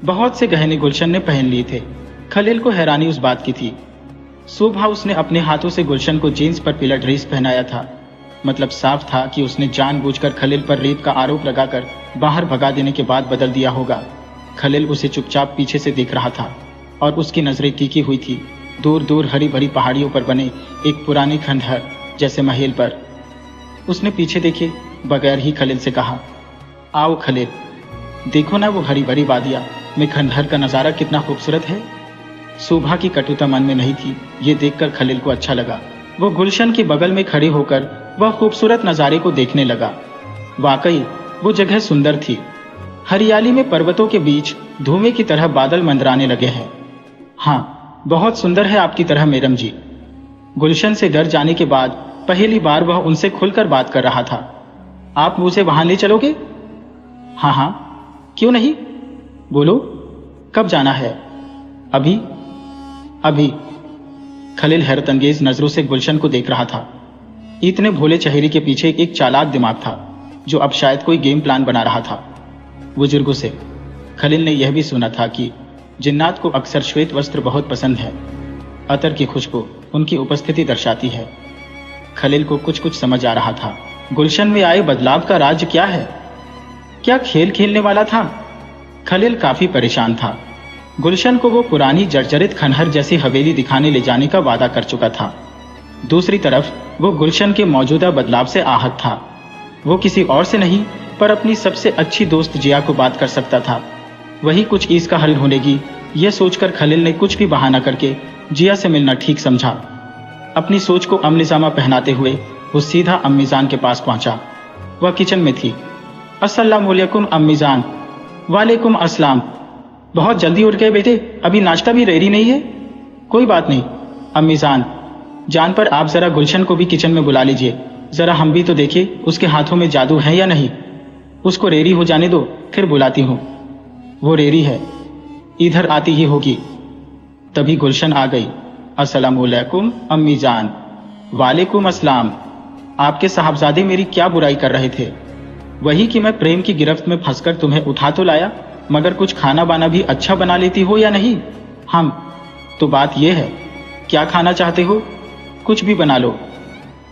बहुत से गहने गुलशन ने पहन लिए थे। खलील को हैरानी उस बात की थी। सुबह उसने अपने हाथों से गुलशन को जीन्स पर पीला ड्रेस पहनाया था। मतलब साफ था कि उसने जानबूझकर खलील पर रेप का आरोप लगाकर बाहर भगा देने के बाद बदल दिया होगा। खलील उसे चुपचाप पीछे से देख रहा था, और उसकी नजरें टिकी हुई थी दूर दूर हरी भरी पहाड़ियों पर बने एक पुराने खंडहर जैसे महल पर। उसने पीछे देखे बगैर ही खलील से कहा, आओ खलील, देखो ना वो हरी भरी वादियां में खंडहर का नजारा कितना खूबसूरत है। सुभा की कटुता मन में नहीं थी, ये देखकर खलील को अच्छा लगा। वो गुलशन के बगल में खड़े होकर वह खूबसूरत नज़ारे को देखने लगा। वाकई वो जगह सुंदर थी। हरियाली में पर्वतों के बीच धुएं की तरह बादल मंडराने लगे हैं। हाँ, बहुत सुंदर है आपकी तरह मैडम जी। गुलशन से डर जाने के बाद पहली बार वह उनसे खुलकर बात कर रहा था। आप मुझे वहां ले चलोगे? हाँ हाँ, क्यों नहीं, बोलो, कब जाना है? अभी अभी। खलील हैरत अंगेज नजरों से गुलशन को देख रहा था। इतने भोले चेहरे के पीछे एक चालाक दिमाग था जो अब शायद कोई गेम प्लान बना रहा था। बुजुर्गों से खलील ने यह भी सुना था कि जिन्नात को अक्सर श्वेत वस्त्र बहुत पसंद है। अतर की खुशबू उनकी उपस्थिति दर्शाती है। खलील को कुछ कुछ समझ आ रहा था। गुलशन में आए बदलाव का राज क्या है? क्या खेल खेलने वाला था? खलील काफी परेशान था। गुलशन को वो पुरानी जर्जरित खंडहर जैसी हवेली दिखाने ले जाने का वादा कर चुका था। दूसरी तरफ वो गुलशन के मौजूदा बदलाव से आहत था। वो किसी और से नहीं पर अपनी सबसे अच्छी दोस्त जिया को बात कर सकता था। वही कुछ इसका हल ढूंढेगी। यह सोचकर खलील ने कुछ भी बहाना करके जिया से मिलना ठीक समझा। अपनी सोच को अमलीजामा पहनाते हुए वो सीधा अम्मीजान के पास पहुंचा। वह किचन में थी। अस्सलामुअलैकुम अम्मीजान। वालेकुम अस्सलाम। बहुत जल्दी उठ गए बेटे, अभी नाश्ता भी रेडी नहीं है? कोई बात नहीं अम्मीजान जान, पर आप जरा गुलशन को भी किचन में बुला लीजिए। जरा हम भी तो देखिए उसके हाथों में जादू है या नहीं। उसको रेडी हो जाने दो, फिर बुलाती हूँ। वो रेडी है, इधर आती ही होगी। तभी गुलशन आ गई। अस्सलामुअलैकुम अम्मी जान। वालेकुम अस्सलाम। आपके साहबजादे मेरी क्या बुराई कर रहे थे? वही कि मैं प्रेम की गिरफ्त में फंसकर तुम्हें उठा तो लाया, मगर कुछ खाना बाना भी अच्छा बना लेती हो या नहीं? हम तो बात यह है, क्या खाना चाहते हो? कुछ भी बना लो।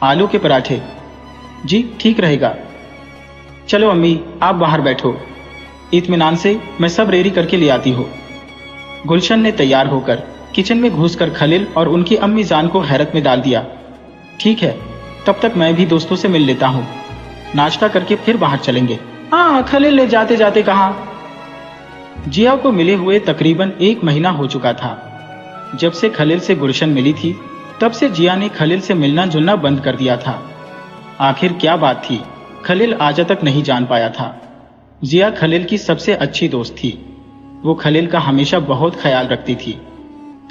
आलू के पराठे? जी ठीक रहेगा। चलो अम्मी आप बाहर बैठो, इत्मीनान से मैं सब रेडी करके ले आती हूँ। गुलशन ने तैयार होकर किचन में घुसकर खलील और उनकी अम्मी जान को हैरत में डाल दिया। ठीक है, तब तक मैं भी दोस्तों से मिल लेता हूँ, नाश्ता करके फिर बाहर चलेंगे। हाँ, खलील ने जाते जाते कहा। जिया को मिले हुए तकरीबन 1 महीना हो चुका था। जब से खलील से गुलशन मिली थी तब से जिया ने खलील से मिलना जुलना बंद कर दिया था। आखिर क्या बात थी, खलील आज तक नहीं जान पाया था। जिया खलील की सबसे अच्छी दोस्त थी। वो खलील का हमेशा बहुत ख्याल रखती थी।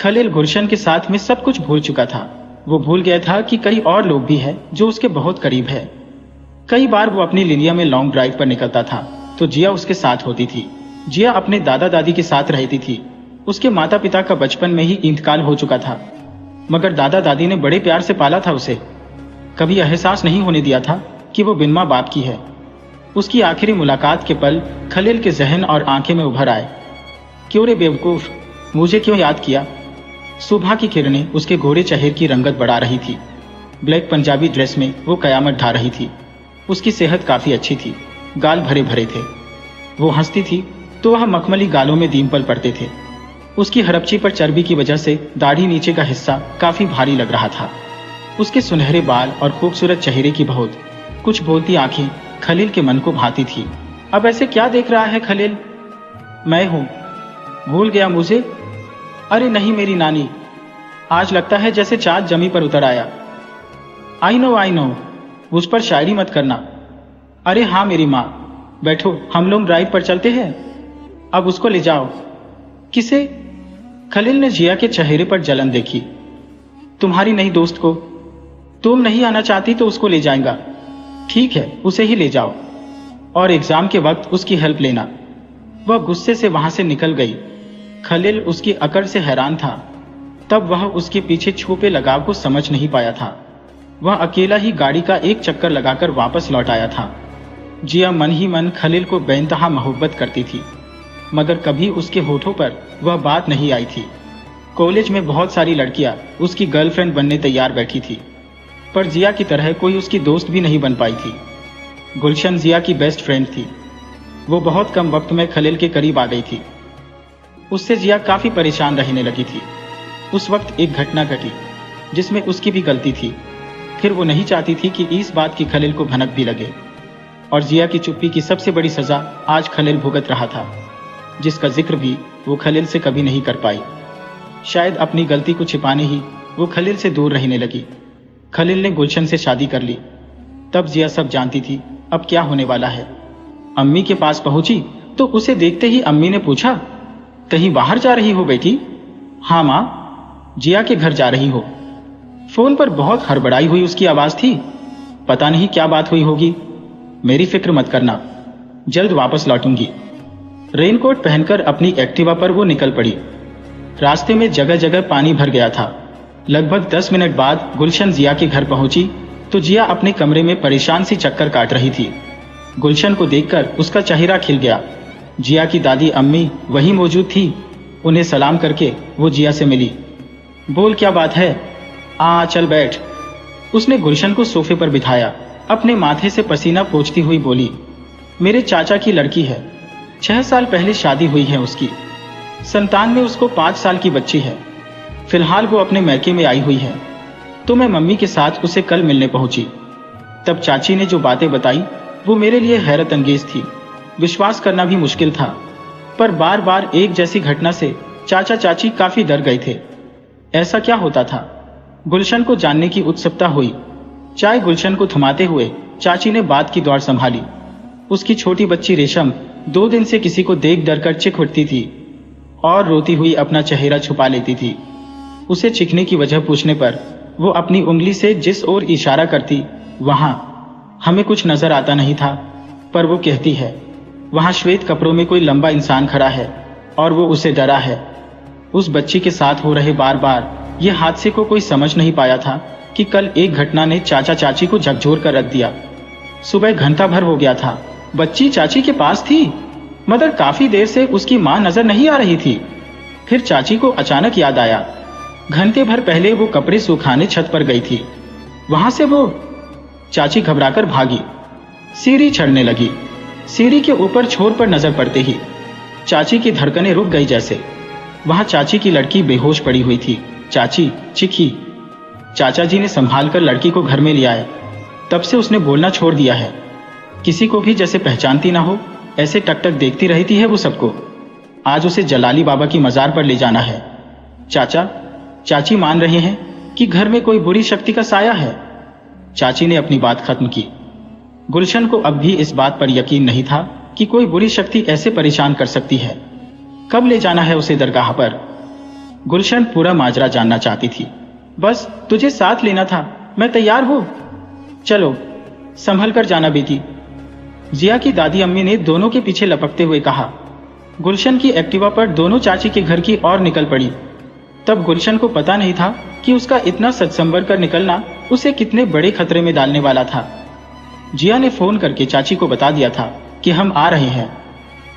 खलील गुलशन के साथ में सब कुछ भूल चुका था। वो भूल गया था कि कई और लोग भी हैं जो उसके बहुत करीब है। कई बार वो अपनी लिलिया में लॉन्ग ड्राइव पर निकलता था तो जिया उसके साथ होती थी। जिया अपने दादा दादी के साथ रहती थी। उसके माता पिता का बचपन में ही इंतकाल हो चुका था, मगर दादा दादी ने बड़े प्यार से पाला था उसे। कभी एहसास नहीं होने दिया था कि वो बिन मां बाप की है। उसकी आखिरी मुलाकात के पल खलील के जहन और आंखें में उभर आए। क्यों रे बेवकूफ, मुझे क्यों याद किया? सुबह की किरणें उसके घोड़े चेहरे की रंगत बढ़ा रही थी। ब्लैक पंजाबी ड्रेस में वो कयामत ढा रही थी। उसकी सेहत काफी अच्छी थी, गाल भरे भरे थे। वो हंसती थी तो वह मखमली गालों में दीमपल पड़ते थे। उसकी हरपची पर चर्बी की वजह से दाढ़ी नीचे का हिस्सा काफी भारी लग रहा था। उसके सुनहरे बाल और खूबसूरत चेहरे की बहुत कुछ बोलती आंखें खलील के मन को भाती थी। अब ऐसे क्या देख रहा है खलील? मैं हूं, भूल गया मुझे? अरे नहीं मेरी नानी, आज लगता है जैसे चाँद जमी पर उतर आया। आई नो, उस पर शायरी मत करना। अरे हाँ मेरी माँ, बैठो हम लोग ड्राइव पर चलते हैं। अब उसको ले जाओ। किसे? खलील ने जिया के चेहरे पर जलन देखी। तुम्हारी नई दोस्त को। तुम नहीं आना चाहती तो उसको ले जाएगा। ठीक है, उसे ही ले जाओ और एग्जाम के वक्त उसकी हेल्प लेना। वह गुस्से से वहां से निकल गई। खलील उसकी अकड़ से हैरान था। तब वह उसके पीछे छुपे लगाव को समझ नहीं पाया था। वह अकेला ही गाड़ी का एक चक्कर लगाकर वापस लौट आया था। जिया मन ही मन खलील को बेइंतहा मोहब्बत करती थी, मगर कभी उसके होठों पर वह बात नहीं आई थी। कॉलेज में बहुत सारी लड़कियां उसकी गर्लफ्रेंड बनने तैयार बैठी थी, पर जिया की तरह कोई उसकी दोस्त भी नहीं बन पाई थी। गुलशन जिया की बेस्ट फ्रेंड थी। वो बहुत कम वक्त में खलील के करीब आ गई थी। उससे जिया काफी परेशान रहने लगी थी। उस वक्त एक घटना घटी जिसमें उसकी भी गलती थी। फिर वो नहीं चाहती थी कि इस बात की खलील को भनक भी लगे, और जिया की चुप्पी की सबसे बड़ी सजा आज खलील भुगत रहा था, जिसका जिक्र भी वो खलील से कभी नहीं कर पाई। शायद अपनी गलती को छिपाने ही वो खलील से दूर रहने लगी। खलील ने गुलशन से शादी कर ली। तब जिया सब जानती थी अब क्या होने वाला है। अम्मी के पास पहुंची तो उसे देखते ही अम्मी ने पूछा, कहीं बाहर जा रही हो बेटी? हाँ माँ, जिया के घर जा रही हो। फोन पर बहुत हड़बड़ाई हुई उसकी आवाज थी। पता नहीं क्या बात हुई होगी। मेरी फिक्र मत करना, जल्द वापस लौटूंगी। रेनकोट पहनकर अपनी एक्टिवा पर वो निकल पड़ी। रास्ते में जगह जगह पानी भर गया था। लगभग 10 मिनट बाद गुलशन जिया के घर पहुंची तो जिया अपने कमरे में परेशान सी चक्कर काट रही थी। गुलशन को देखकर उसका चेहरा खिल गया। जिया की दादी अम्मी वही मौजूद थी। उन्हें सलाम करके वो जिया से मिली। बोल क्या बात है? चल बैठ। उसने गुलशन को सोफे पर बिठाया। अपने माथे से पसीना पोंछती हुई बोली, मेरे चाचा की लड़की है। 6 साल पहले शादी हुई है उसकी। संतान में उसको 5 साल की बच्ची है। फिलहाल वो अपने मैके में आई हुई है। तो मैं मम्मी के साथ उसे कल मिलने पहुंची। तब चाची ने जो बातें बताई वो मेरे लिए हैरत अंगेज थी। विश्वास करना भी मुश्किल था, पर बार बार एक जैसी घटना से चाचा चाची काफी डर गए थे। ऐसा क्या होता था? गुलशन को जानने की उत्सुकता हुई। चाय गुलशन को थमाते हुए चाची ने बात की दौड़ संभाली। उसकी छोटी बच्ची रेशम 2 दिन से किसी को देख डर कर चिख उठती थी और रोती हुई अपना चेहरा छुपा लेती थी। उसे चिखने की वजह पूछने पर वो अपनी उंगली से जिस ओर इशारा करती, वहां हमें कुछ नजर आता नहीं था, पर वो कहती है वहां श्वेत कपड़ों में कोई लंबा इंसान खड़ा है और वो उसे डरा है। उस बच्ची के साथ हो रहे बार बार ये हादसे को कोई समझ नहीं पाया था कि कल एक घटना ने चाचा चाची को झकझोर कर रख दिया। सुबह घंटा भर हो गया था, बच्ची चाची के पास थी, मगर काफी देर से उसकी मां नजर नहीं आ रही थी। फिर चाची को अचानक याद आया, घंटे भर पहले वो कपड़े सुखाने छत पर गई थी। वहां से वो चाची घबराकर भागी, सीढ़ी चढ़ने लगी। सीढ़ी के ऊपर छोर पर नजर पड़ते ही चाची की धड़कनें रुक गई जैसे। वहां चाची की लड़की बेहोश पड़ी हुई थी। चाची चीखी। चाचा जी ने संभाल कर लड़की को घर में ले आए। तब से उसने बोलना छोड़ दिया है। किसी को भी जैसे पहचानती ना हो, ऐसे टकटक देखती रहती है वो सबको। आज उसे जलाली बाबा की मजार पर ले जाना है। चाचा चाची मान रहे हैं कि घर में कोई बुरी शक्ति का साया है। चाची ने अपनी बात खत्म की। गुलशन को अब भी इस बात पर यकीन नहीं था कि कोई बुरी शक्ति ऐसे परेशान कर सकती है। कब ले जाना है उसे दरगाह पर? गुलशन पूरा माजरा जानना चाहती थी। बस तुझे साथ लेना था, मैं तैयार हूं। चलो संभल कर जाना बेटी, जिया की दादी अम्मी ने दोनों के पीछे लपकते हुए कहा। गुलशन की एक्टिवा पर दोनों चाची के घर की ओर निकल पड़ी। तब गुलशन को पता नहीं था कि उसका इतना सजसंवर कर निकलना उसे कितने बड़े खतरे में डालने वाला था। जिया ने फोन करके चाची को बता दिया था कि हम आ रहे हैं।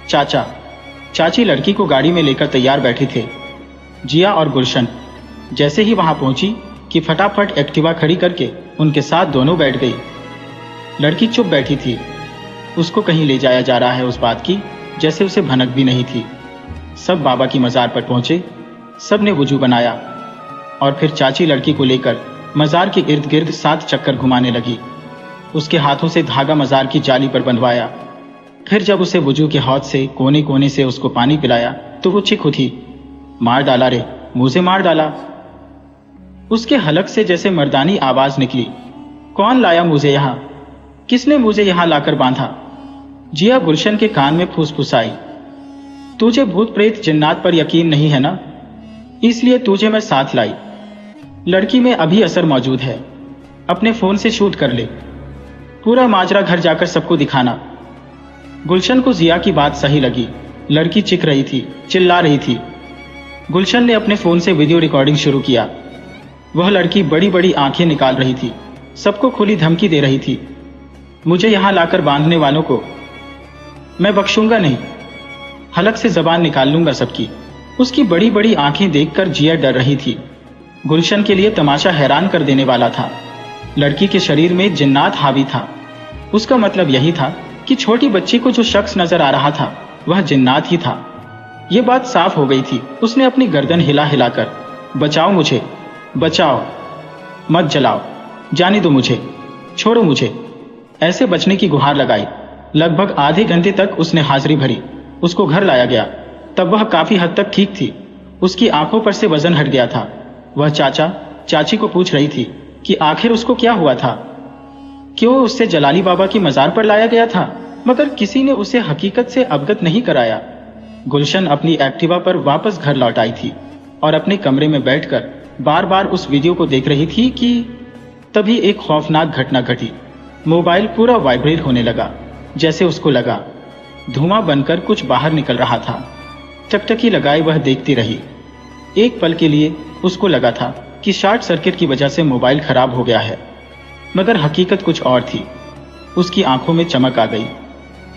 चाचा चाची लड़की को गाड़ी में लेकर तैयार बैठे थे। जिया और गुलशन जैसे ही वहां पहुंची कि फटाफट एक्टिवा खड़ी करके उनके साथ दोनों बैठ गई। लड़की चुप बैठी थी। उसको कहीं ले जाया जा रहा है उस बात की जैसे उसे भनक भी नहीं थी। सब बाबा की मजार पर पहुंचे। सब ने वुजू बनाया और फिर चाची लड़की को लेकर मजार के इर्द गिर्द 7 चक्कर घुमाने लगी। उसके हाथों से धागा मजार की जाली पर बंधवाया। फिर जब उसे वुजू के हौद से कोने कोने से उसको पानी पिलाया तो वो चीख उठी, मार डाला रे, मुझे मार डाला। उसके हलक से जैसे मर्दानी आवाज निकली, कौन लाया मुझे यहां? किसने मुझे यहां लाकर बांधा? जिया गुलशन के कान में फुसफुसाई, तुझे भूत प्रेत जिन्नात पर यकीन नहीं है ना, इसलिए तुझे मैं साथ लाई। लड़की में अभी असर मौजूद है, अपने फोन से शूट कर ले। पूरा माजरा घर जाकर सबको दिखाना। गुलशन को जिया की बात सही लगी। लड़की चिख रही थी, चिल्ला रही थी। गुलशन ने अपने फोन से वीडियो रिकॉर्डिंग शुरू किया। वह लड़की बड़ी बड़ी आंखें निकाल रही थी, सबको खुली धमकी दे रही थी, मुझे यहां लाकर बांधने वालों को मैं बख्शूंगा नहीं, हलक से जबान निकाल लूंगा सबकी। उसकी बड़ी बड़ी आंखें देखकर जिया डर रही थी। गुलशन के लिए तमाशा हैरान कर देने वाला था। लड़की के शरीर में जिन्नात हावी था। उसका मतलब यही था कि छोटी बच्ची को जो शख्स नजर आ रहा था वह जिन्नात ही था। यह बात साफ हो गई थी। उसने अपनी गर्दन हिला हिलाकर, बचाओ मुझे, बचाओ, मत जलाओ, जाने दो मुझे, छोड़ो मुझे, ऐसे बचने की गुहार लगाई। लगभग आधे घंटे तक उसने हाजिरी भरी। उसको घर लाया गया। तब वह काफी हद तक ठीक थी। उसकी आंखों पर से वजन हट गया था। वह चाचा चाची को पूछ रही थी कि आखिर उसको क्या हुआ था, क्यों उससे जलाली बाबा की मजार पर लाया गया था, मगर किसी ने उसे हकीकत से अवगत नहीं कराया। गुलशन अपनी एक्टिवा पर वापस घर लौट आई थी और अपने कमरे में बैठकर बार बार उस वीडियो को देख रही थी कि तभी एक खौफनाक घटना घटी। मोबाइल पूरा वाइब्रेट होने लगा, जैसे उसको लगा धुआं बनकर कुछ बाहर निकल रहा था। टकटकी लगाए वह देखती रही। एक पल के लिए उसको लगा था कि शॉर्ट सर्किट की वजह से मोबाइल खराब हो गया है, मगर हकीकत कुछ और थी। उसकी आंखों में चमक आ गई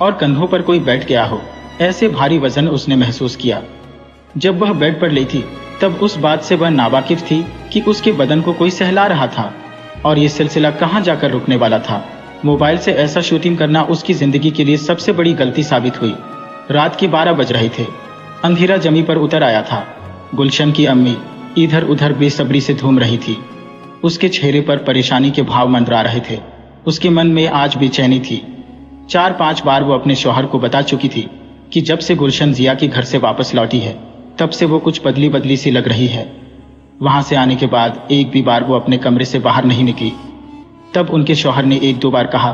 और कंधों पर कोई बैठ गया हो, ऐसे भारी वजन उसने महसूस किया। जब वह बेड पर लेटी तब उस बात से वह नावाकिफ थी कि उसके बदन को कोई सहला रहा था और ये सिलसिला कहां जाकर रुकने वाला था। मोबाइल से ऐसा शूटिंग करना उसकी जिंदगी के लिए सबसे बड़ी गलती साबित हुई। रात के 12 बज रहे थे। अंधेरा जमी पर उतर आया था। गुलशन की अम्मी इधर उधर बेसब्री से घूम रही थी। उसके चेहरे पर परेशानी के भाव मंडरा रहे थे। उसके मन में आज बेचैनी थी। 4-5 बार वो अपने शौहर को बता चुकी थी कि जब से गुलशन जिया के घर से वापस लौटी है तब से वो कुछ बदली बदली सी लग रही है। वहां से आने के बाद एक भी बार वो अपने कमरे से बाहर नहीं निकली। तब उनके शौहर ने 1-2 बार कहा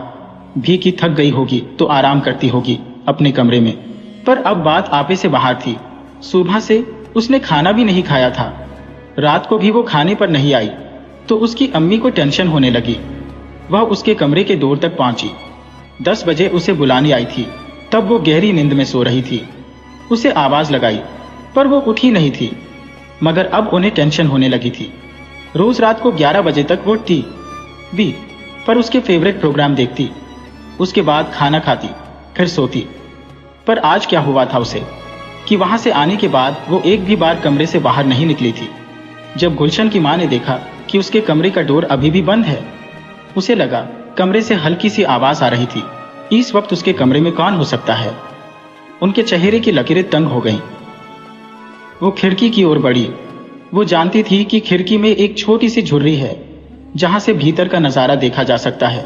भी कि थक गई होगी तो आराम करती होगी अपने कमरे में, पर अब बात आपे से बाहर थी। सुबह से उसने खाना भी नहीं खाया था। रात को भी वो खाने पर नहीं आई तो उसकी अम्मी को टेंशन होने लगी। वह उसके कमरे के डोर तक पहुंची। 10 बजे उसे बुलाने आई थी। तब वो गहरी नींद में सो रही थी। उसे आवाज लगाई पर वो उठी नहीं थी, मगर अब उन्हें टेंशन होने लगी थी। रोज रात को 11 बजे तक वो उठती भी, पर उसके फेवरेट प्रोग्राम देखती, उसके बाद खाना खाती, फिर सोती। पर आज क्या हुआ था उसे कि वहां से आने के बाद वो एक भी बार कमरे से बाहर नहीं निकली थी। जब गुलशन की मां ने देखा कि उसके कमरे का डोर अभी भी बंद है, उसे लगा कमरे से हल्की सी आवाज आ रही थी। इस वक्त उसके कमरे में कौन हो सकता है। उनके चेहरे की लकीरें तंग हो गईं। वो खिड़की की ओर बढ़ी। वो जानती थी कि खिड़की में एक छोटी सी झुर्री है जहां से भीतर का नजारा देखा जा सकता है।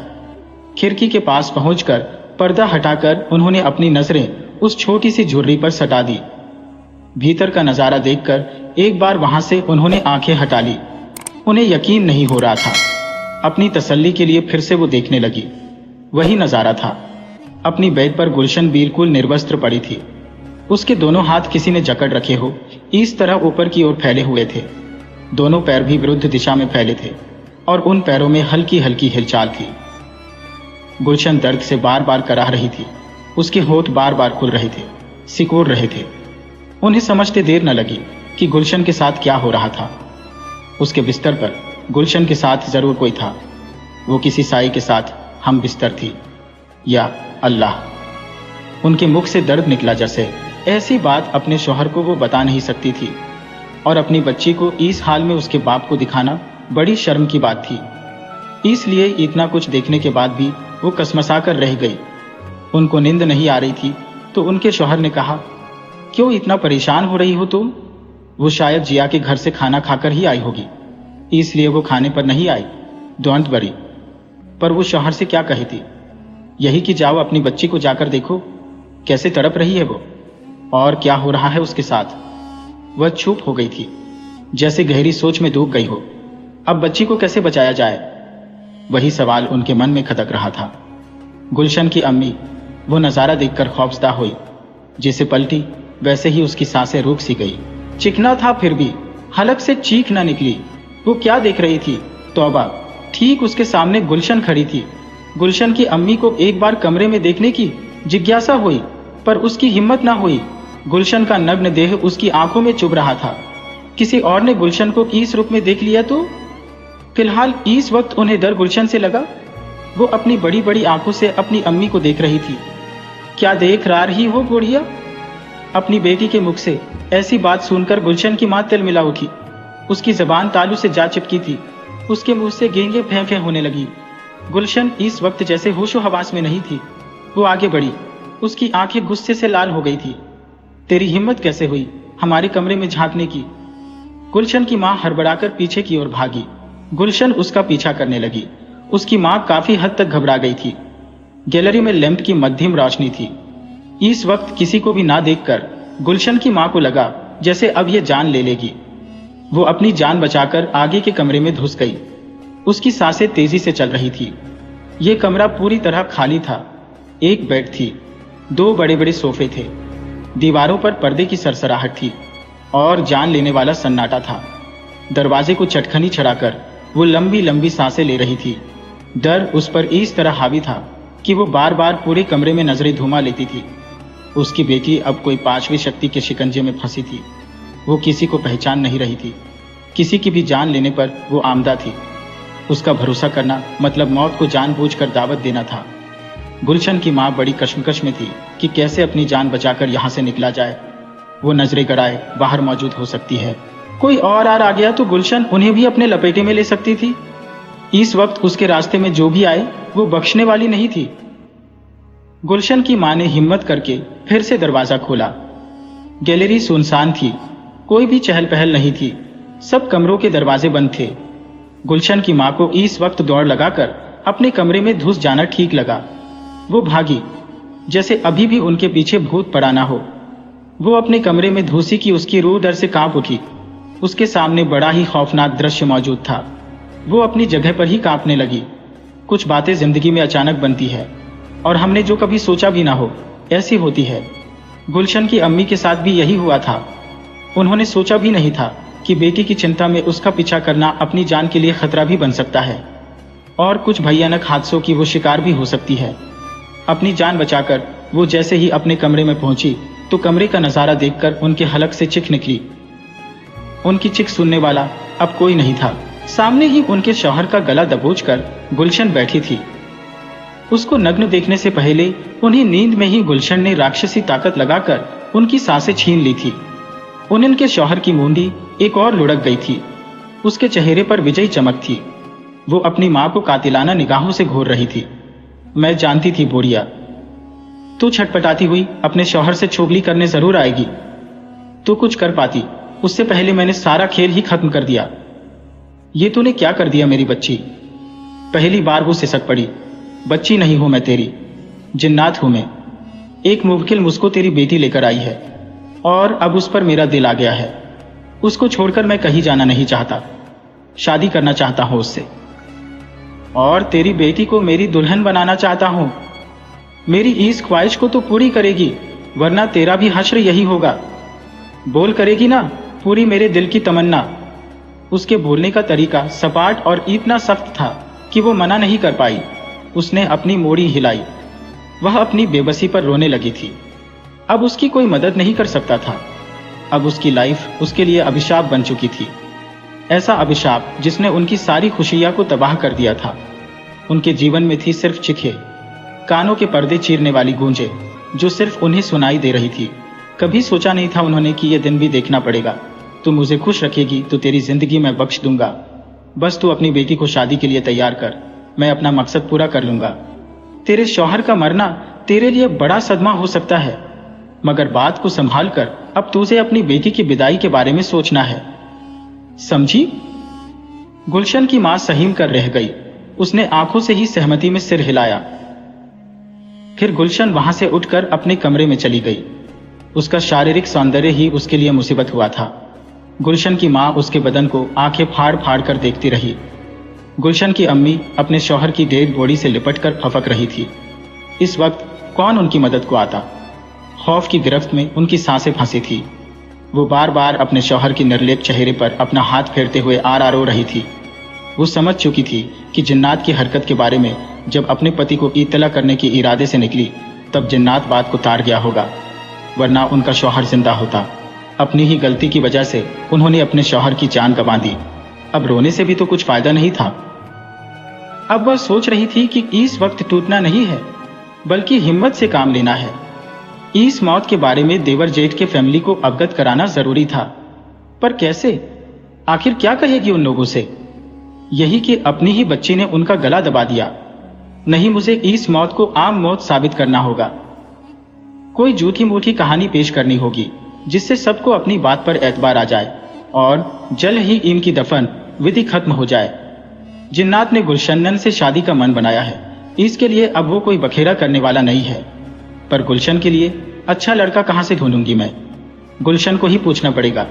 खिड़की के पास पहुंचकर पर्दा हटाकर उन्होंने अपनी नजरें उस छोटी सी झुर्री पर सटा दी। भीतर का नजारा देखकर एक बार वहां से उन्होंने आंखें हटा ली। उन्हें यकीन नहीं हो रहा था। अपनी तसल्ली के लिए फिर से वो देखने लगी। वही नजारा था। अपनी बेड पर गुलशन बिल्कुल निर्वस्त्र पड़ी थी। उसके दोनों हाथ किसी ने जकड़ रखे हो, इस तरह ऊपर की ओर फैले हुए थे। दोनों पैर भी विरुद्ध दिशा में फैले थे और उन पैरों में हल्की हल्की हिलचाल थी। गुलशन दर्द से बार बार कराह रही थी। उसके होंठ बार बार खुल रहे थे, सिकोड़ रहे थे। उन्हें समझते देर न लगी कि गुलशन के साथ क्या हो रहा था। उसके बिस्तर पर गुलशन के साथ जरूर कोई था। वो किसी साई के साथ हम बिस्तर थी। या अल्लाह, उनके मुख से दर्द निकला जैसे। ऐसी बात अपने शौहर को वो बता नहीं सकती थी और अपनी बच्ची को इस हाल में उसके बाप को दिखाना बड़ी शर्म की बात थी। इसलिए इतना कुछ देखने के बाद भी वो कसमसा कर रह गई। उनको नींद नहीं आ रही थी तो उनके शौहर ने कहा, क्यों इतना परेशान हो रही हो तुम? वो शायद जिया के घर से खाना खाकर ही आई होगी, इसलिए वो खाने पर नहीं आई। Don't worry. पर वो शौहर से क्या कहती? यही कि जाओ अपनी बच्ची को जाकर देखो कैसे तड़प रही है वो और क्या हो रहा है उसके साथ। वह चुप हो गई थी, जैसे गहरी सोच में डूब गई हो। अब बच्ची को कैसे बचाया जाए, वही सवाल उनके मन में खटक रहा था। गुलशन की अम्मी वो नजारा देखकर खौफजदा हुई। जैसे पलटी वैसे ही उसकी सांसें रुक सी गई। चिकना था फिर भी हलक से चीख न निकली। वो क्या देख रही थी? तौबा, ठीक उसके सामने गुलशन खड़ी थी। गुलशन की अम्मी को एक बार कमरे में देखने की जिज्ञासा हुई, पर उसकी हिम्मत ना हुई। गुलशन का नग्न देह उसकी आंखों में चुभ रहा था। किसी और ने गुलशन को इस रूप में देख लिया तो? फिलहाल इस वक्त उन्हें डर गुलशन से लगा। वो अपनी बड़ी बड़ी आंखों से अपनी अम्मी को देख रही थी। क्या देख रही हो बुढ़िया? अपनी बेटी के मुख से ऐसी बात सुनकर गुलशन की मां तिलमिला उठी। उसकी जबान तालू से जा चिपकी थी। उसके मुंह से गेंगे फेंफे होने लगी। गुलशन इस वक्त जैसे होशो हवास में नहीं थी। वो आगे बढ़ी। उसकी आंखें गुस्से से लाल हो गई थी। तेरी हिम्मत कैसे हुई हमारे कमरे में झांकने की? गुलशन की मां हड़बड़ाकर पीछे की ओर भागी। गुलशन उसका पीछा करने लगी। उसकी मां काफी हद तक घबरा गई थी। गैलरी में लैंप की मध्यम रोशनी थी। इस वक्त किसी को भी ना देखकर गुलशन की मां को लगा जैसे अब ये जान ले लेगी। वो अपनी जान बचाकर आगे के कमरे में घुस गई। उसकी सांसें तेजी से चल रही थी। ये कमरा पूरी तरह खाली था। एक बेड थी, 2 बड़े बड़े सोफे थे, दीवारों पर पर्दे की सरसराहट थी और जान लेने वाला सन्नाटा था। दरवाजे को चटखनी चढ़ाकर वो लंबी लंबी सांसें ले रही थी। डर उस पर इस तरह हावी था कि वो बार बार पूरे कमरे में नजरें घुमा लेती थी। उसकी बेटी अब कोई 5वीं शक्ति के शिकंजे में फंसी थी। वो किसी को पहचान नहीं रही थी। किसी की भी जान लेने पर वो आमदा थी। उसका भरोसा करना मतलब मौत को जानबूझकर दावत देना था। गुलशन की माँ बड़ी कश्मकश में थी कि कैसे अपनी जान बचाकर यहाँ से निकला जाए। वो नजरें गड़ाए बाहर मौजूद हो सकती है। कोई और आ गया तो गुलशन उन्हें भी अपने लपेटे में ले सकती थी। इस वक्त उसके रास्ते में जो भी आए वो बख्शने वाली नहीं थी। गुलशन की मां ने हिम्मत करके फिर से दरवाजा खोला। गैलरी सुनसान थी, कोई भी चहल पहल नहीं थी। सब कमरों के दरवाजे बंद थे। गुलशन की मां को इस वक्त दौड़ लगाकर अपने कमरे में घुस जाना ठीक लगा। वो भागी जैसे अभी भी उनके पीछे भूत पड़ा ना हो। वो अपने कमरे में घुसी कि उसकी रूह डर से कांप उठी। उसके सामने बड़ा ही खौफनाक दृश्य मौजूद था। वो अपनी जगह पर ही कांपने लगी। कुछ बातें जिंदगी में अचानक बनती है और हमने जो कभी सोचा भी ना हो ऐसी होती है। गुलशन की अम्मी के साथ भी यही हुआ था। उन्होंने सोचा भी नहीं था कि बेटी की चिंता में उसका पीछा करना अपनी जान के लिए खतरा भी बन सकता है और कुछ भयानक हादसों की वो शिकार भी हो सकती है। अपनी जान बचाकर वो जैसे ही अपने कमरे में पहुंची तो कमरे का नजारा देखकर उनके हलक से चिख निकली। उनकी चिख सुनने वाला अब कोई नहीं था। सामने ही उनके शौहर का गला दबोचकर गुलशन बैठी थी। उसको नग्न देखने से पहले उन्हें नींद में ही गुलशन ने राक्षसी ताकत लगाकर उनकी सांसें छीन ली थी। उनके शौहर की मुंडी एक और लुढ़क गई थी। उसके चेहरे पर विजयी चमक थी। वो अपनी मां को कातिलाना निगाहों से घूर रही थी। मैं जानती थी बोरिया, तू छटपटाती हुई अपने शौहर से चुगली करने जरूर आएगी। तू कुछ कर पाती उससे पहले मैंने सारा खेल ही खत्म कर दिया। ये तूने क्या कर दिया मेरी बच्ची? पहली बार वो सिसक पड़ी। बच्ची नहीं हूं मैं तेरी, जिन्नात हूं मैं। एक मुवक्किल मुझको तेरी बेटी लेकर आई है और अब उस पर मेरा दिल आ गया है। उसको छोड़कर मैं कहीं जाना नहीं चाहता। शादी करना चाहता हूं उससे और तेरी बेटी को मेरी दुल्हन बनाना चाहता हूं। मेरी इस ख्वाहिश को तो पूरी करेगी, वरना तेरा भी हश्र यही होगा। बोल करेगी ना पूरी मेरे दिल की तमन्ना। उसके बोलने का तरीका सपाट और इतना सख्त था कि वो मना नहीं कर पाई। उसने अपनी मोड़ी हिलाई। वह अपनी बेबसी पर रोने लगी थी। अब उसकी कोई मदद नहीं कर सकता था। अब उसकी लाइफ उसके लिए अभिशाप बन चुकी थी। ऐसा अभिशाप जिसने उनकी सारी खुशियां को तबाह कर दिया था। उनके जीवन में थी सिर्फ चिखे, कानों के पर्दे चीरने वाली गूंजे जो सिर्फ उन्हें सुनाई दे रही थी। कभी सोचा नहीं था उन्होंने कि यह दिन भी देखना पड़ेगा। तू मुझे खुश रखेगी तो तेरी जिंदगी मैं बख्श दूंगा। बस तू अपनी बेटी को शादी के लिए तैयार कर, मैं अपना मकसद पूरा कर लूंगा। तेरे शौहर का मरना तेरे लिए बड़ा सदमा हो सकता है, मगर बात को संभाल कर अब तुझे अपनी बेटी की विदाई के बारे में सोचना है, समझी? गुलशन की मां सहीम कर रह गई। उसने आंखों से ही सहमति में सिर हिलाया। फिर गुलशन वहां से उठकर अपने कमरे में चली गई। उसका शारीरिक सौंदर्य ही उसके लिए मुसीबत हुआ था। गुलशन की मां उसके बदन को आंखें फाड़ फाड़ कर देखती रही। गुलशन की अम्मी अपने शौहर की डेड बॉडी से लिपटकर फपक रही थी। इस वक्त कौन उनकी मदद को आता? खौफ की गिरफ्त में उनकी सांसें फंसी थी। वो बार बार अपने शौहर की निर्लेप चेहरे पर अपना हाथ फेरते हुए आर रो रही थी। वो समझ चुकी थी कि जिन्नात की हरकत के बारे में जब अपने पति को इत्तला करने के इरादे से निकली तब जिन्नात बात को ताड़ गया होगा, वरना उनका शौहर जिंदा होता। अपनी ही गलती की वजह से उन्होंने अपने शौहर की जान गंवा दी। अब रोने से भी तो कुछ फायदा नहीं था। अब वह सोच रही थी कि इस वक्त टूटना नहीं है बल्कि हिम्मत से काम लेना है। इस मौत के बारे में देवर जेठ के फैमिली को अवगत कराना जरूरी था, पर कैसे? आखिर क्या कहेगी उन लोगों से? यही कि अपनी ही बच्ची ने उनका गला दबा दिया। नहीं, मुझे इस मौत को आम मौत साबित करना होगा। कोई झूठी मूठी कहानी पेश करनी होगी जिससे सबको अपनी बात पर एतबार आ जाए और जल्द ही इनकी दफन विधि खत्म हो जाए। जिन्नात ने गुलशनन से शादी का मन बनाया है। इसके लिए अब वो कोई बखेड़ा करने वाला नहीं है। पर गुलशन के लिए अच्छा लड़का कहां से ढूंढूंगी मैं? गुलशन को ही पूछना पड़ेगा।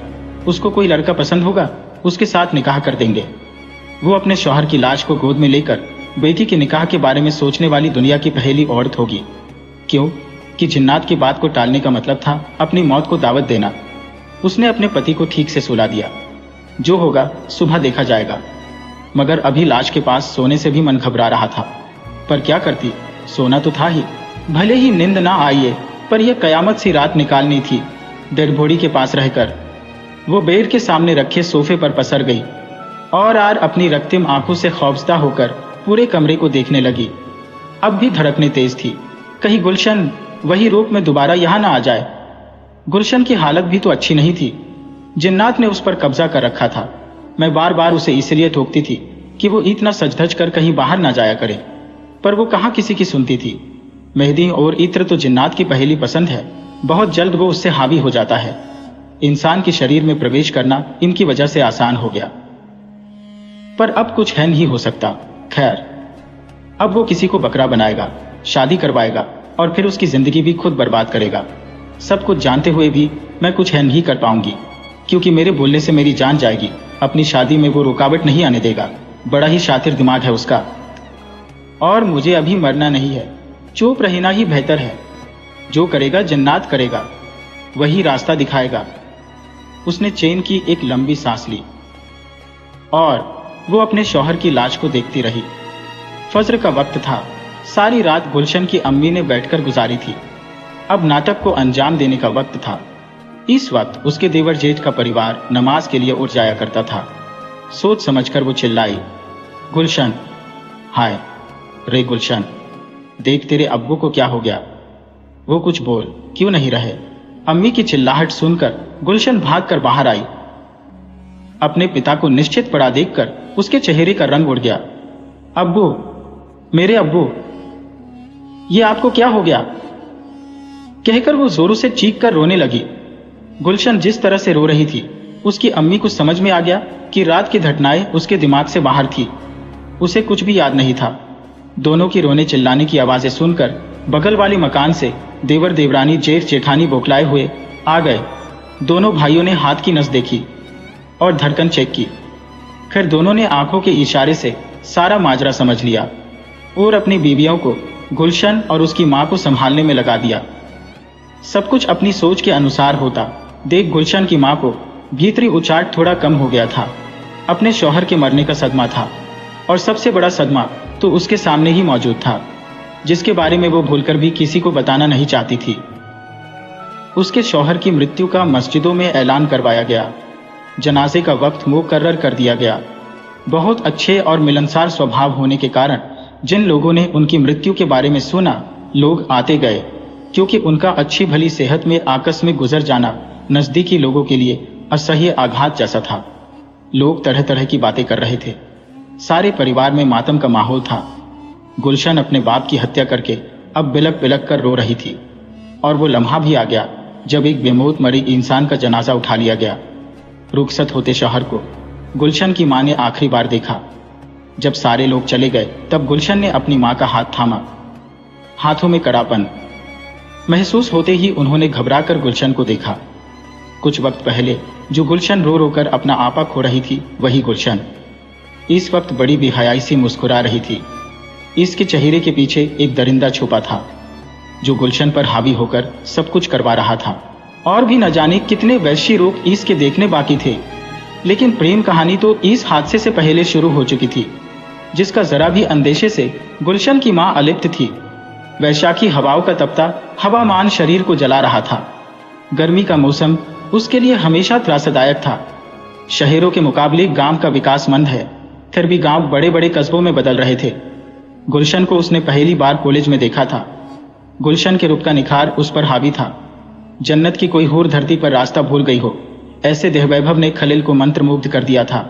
उसको कोई लड़का पसंद होगा, उसके साथ निकाह कर देंगे। वो अपने शौहर की लाश को गोद में लेकर बेटी के निकाह के बारे में सोचने वाली दुनिया की पहली औरत होगी। क्यों कि जिन्नात की बात को टालने का मतलब था अपनी मौत को दावत देना। उसने अपने पति को ठीक से सुला दिया। जो होगा सुबह देखा जाएगा। मगर अभी लाश के पास सोने से भी मन घबरा रहा था। पर क्या करती, सोना तो था ही। भले ही नींद ना आइए, पर यह कयामत सी रात निकालनी थी। डेड बॉडी के पास रहकर वो बेड के सामने रखे सोफे पर पसर गई और अपनी रक्तिम आंखों से खौफजदा होकर पूरे कमरे को देखने लगी। अब भी धड़कने तेज थी। कहीं गुलशन वही रूप में दोबारा यहां ना आ जाए। गुलशन की हालत भी तो अच्छी नहीं थी। जिन्नात ने उस पर कब्जा कर रखा था। मैं बार बार उसे इसलिए टोकती थी कि वो इतना सज-धज कर कहीं बाहर ना जाया करे, पर वो कहाँ किसी की सुनती थी। मेहदी और इत्र तो जिन्नात की पहली पसंद है। बहुत जल्द वो उससे हावी हो जाता है। इंसान के शरीर में प्रवेश करना इनकी वजह से आसान हो गया। पर अब कुछ है नहीं हो सकता। खैर, अब वो किसी को बकरा बनाएगा, शादी करवाएगा और फिर उसकी जिंदगी भी खुद बर्बाद करेगा। सब कुछ जानते हुए भी मैं कुछ है नहीं कर पाऊंगी, क्योंकि मेरे बोलने से मेरी जान जाएगी। अपनी शादी में वो रुकावट नहीं आने देगा। बड़ा ही शातिर दिमाग है उसका। और मुझे अभी मरना नहीं है। चुप रहना ही बेहतर है। जो करेगा जिन्नात करेगा, वही रास्ता दिखाएगा। उसने चैन की एक लंबी सांस ली और वो अपने शौहर की लाश को देखती रही। फज्र का वक्त था। सारी रात गुलशन की अम्मी ने बैठकर गुजारी थी। अब नाटक को अंजाम देने का वक्त था। इस वक्त उसके देवर जेठ का परिवार नमाज के लिए उठ जाया करता था। सोच समझकर वो चिल्लाई, गुलशन! हाय रे गुलशन, देख तेरे अब्बू को क्या हो गया। वो कुछ बोल क्यों नहीं रहे। अम्मी की चिल्लाहट सुनकर गुलशन भागकर बाहर आई। अपने पिता को निश्चित पड़ा देखकर उसके चेहरे का रंग उड़ गया। अब्बू, मेरे अब्बू, ये आपको क्या हो गया? कहकर वो जोरों से चीख कर रोने लगी। गुलशन जिस तरह से रो रही थी, उसकी अम्मी को समझ में आ गया कि रात की घटनाएं उसके दिमाग से बाहर थी। उसे कुछ भी याद नहीं था। दोनों की रोने चिल्लाने की आवाजें सुनकर बगल वाले मकान से देवर देवरानी जेठ जेठानी बौखलाए हुए आ गए। दोनों भाइयों ने हाथ की नस देखी और धड़कन चेक की। फिर दोनों ने आंखों के इशारे से सारा माजरा समझ लिया और अपनी बीवियों को, गुलशन और उसकी मां को संभालने में लगा दिया। सब कुछ अपनी सोच के अनुसार होता देख गुलशन की मां को भीतरी उचाट थोड़ा कम हो गया था। अपने शौहर के मरने का सदमा था, और सबसे बड़ा सदमा तो उसके सामने ही मौजूद था, जिसके बारे में वो भूलकर भी किसी को बताना नहीं चाहती थी। उसके शौहर की मृत्यु का मस्जिदों में ऐलान करवाया गया। जनाजे का वक्त मुकर्रर कर दिया गया। बहुत अच्छे और मिलनसार स्वभाव होने के कारण जिन लोगों ने उनकी मृत्यु के बारे में सुना, लोग आते गए, क्योंकि उनका अच्छी भली सेहत में आकस्मिक गुजर जाना नजदीकी लोगों के लिए असह्य आघात जैसा था। लोग तरह तरह की बातें कर रहे थे। सारे परिवार में मातम का माहौल था। गुलशन अपने बाप की हत्या करके अब बिलक बिलक कर रो रही थी, और वो लम्हा भी आ गया जब एक बेमौत मरी इंसान का जनाजा उठा लिया गया। रुखसत होते शौहर को गुलशन की मां ने आखिरी बार देखा। जब सारे लोग चले गए, तब गुलशन ने अपनी मां का हाथ थामा। हाथों में कड़ापन महसूस होते ही उन्होंने घबराकर गुलशन को देखा। कुछ वक्त पहले जो गुलशन रो रो कर अपना आपा खो रही थी, वही गुलशन इस वक्त बड़ी बेहयाई से मुस्कुरा रही थी। इसके चेहरे के पीछे एक दरिंदा छुपा था, जो गुलशन पर हावी होकर सब कुछ करवा रहा था। और भी न जाने कितने वैश्य रूप इसके देखने बाकी थे, लेकिन प्रेम कहानी तो इस हादसे से पहले शुरू हो चुकी थी, जिसका जरा भी अंदेशे से गुलशन की मां अलिप्त थी। वैशाखी हवाओं का तपता हवामान शरीर को जला रहा था। गर्मी का मौसम उसके लिए हमेशा त्रासदायक था। शहरों के मुकाबले गांव का विकास मंद है, फिर भी गांव बड़े बड़े कस्बों में बदल रहे थे। गुलशन को उसने पहली बार कॉलेज में देखा था। गुलशन के रूप का निखार उस पर हावी था। जन्नत की कोई हूर धरती पर रास्ता भूल गई हो, ऐसे देहवैभव ने खलील को मंत्रमुग्ध कर दिया था।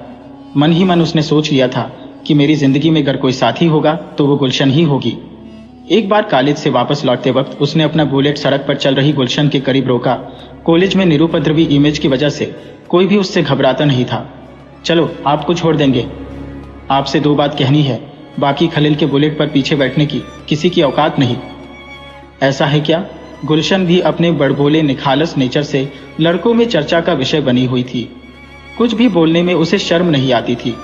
मन ही मन उसने सोच लिया था कि मेरी जिंदगी में अगर कोई साथी होगा तो वो गुलशन ही होगी। एक बार कॉलेज से वापस लौटते वक्त उसने अपना बुलेट सड़क पर चल रही गुलशन के करीब रोका। कॉलेज में निरुपद्रवी इमेज की वजह से कोई भी उससे घबराता नहीं था। चलो, आपको छोड़ देंगे, आपसे 2 बात कहनी है। बाकी खलील के बुलेट पर पीछे बैठने की किसी की औकात नहीं। ऐसा है क्या? गुलशन भी अपने बड़बोले निखालस नेचर से लड़कों में चर्चा का विषय बनी हुई थी। कुछ भी बोलने में उसे शर्म नहीं आती थी।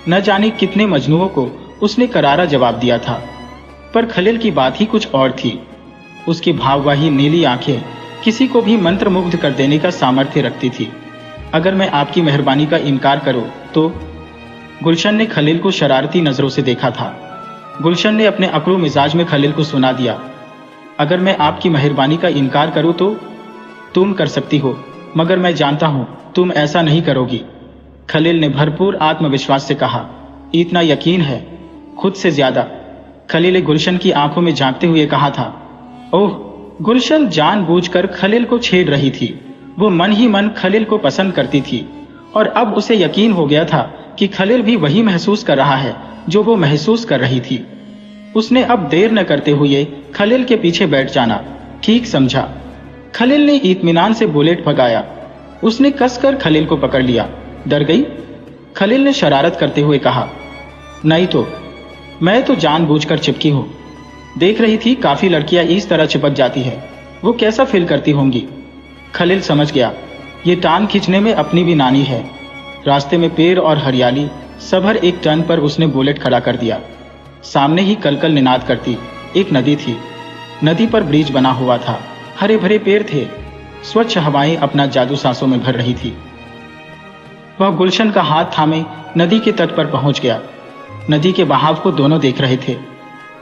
न जाने कितने मजनुओं को उसने करारा जवाब दिया था, पर खलील की बात ही कुछ और थी। उसकी भाववाही नीली आंखें किसी को भी मंत्रमुग्ध कर देने का सामर्थ्य रखती थी। अगर मैं आपकी मेहरबानी का इनकार करूं तो? गुलशन ने खलील को शरारती नजरों से देखा था। गुलशन ने अपने अकड़ू मिजाज में खलील को सुना दिया, अगर मैं आपकी मेहरबानी का इनकार करूं तो? तुम कर सकती हो, मगर मैं जानता हूं तुम ऐसा नहीं करोगी। खलील ने भरपूर आत्मविश्वास से कहा। इतना यकीन है? खुद से ज्यादा। खलील ने गुलशन की आंखों में झांकते हुए कहा था। ओह! गुलशन जानबूझकर खलील को छेड़ रही थी। वो मन ही मन खलील को पसंद करती थी और अब उसे यकीन हो गया था कि खलील भी वही महसूस कर रहा है जो वो महसूस कर रही थी। उसने अब देर न करते हुए खलील के पीछे बैठ जाना ठीक समझा। खलील ने इत्मीनान से बुलेट भगाया। उसने कसकर खलील को पकड़ लिया। डर गई? खलील ने शरारत करते हुए कहा। नहीं तो, मैं तो जानबूझकर चिपकी हूं। देख रही थी काफी लड़कियां इस तरह चिपक जाती है, वो कैसा फील करती होंगी। खलील समझ गया, ये टांग खींचने में अपनी भी नानी है। रास्ते में पेड़ और हरियाली सभर एक टर्न पर उसने बुलेट खड़ा कर दिया। सामने ही कलकल निनाद करती एक नदी थी। नदी पर ब्रिज बना हुआ था। हरे भरे पेड़ थे। स्वच्छ हवाएं अपना जादू सांसों में भर रही थी। वह गुलशन का हाथ थामे नदी के तट पर पहुंच गया। नदी के बहाव को दोनों देख रहे थे।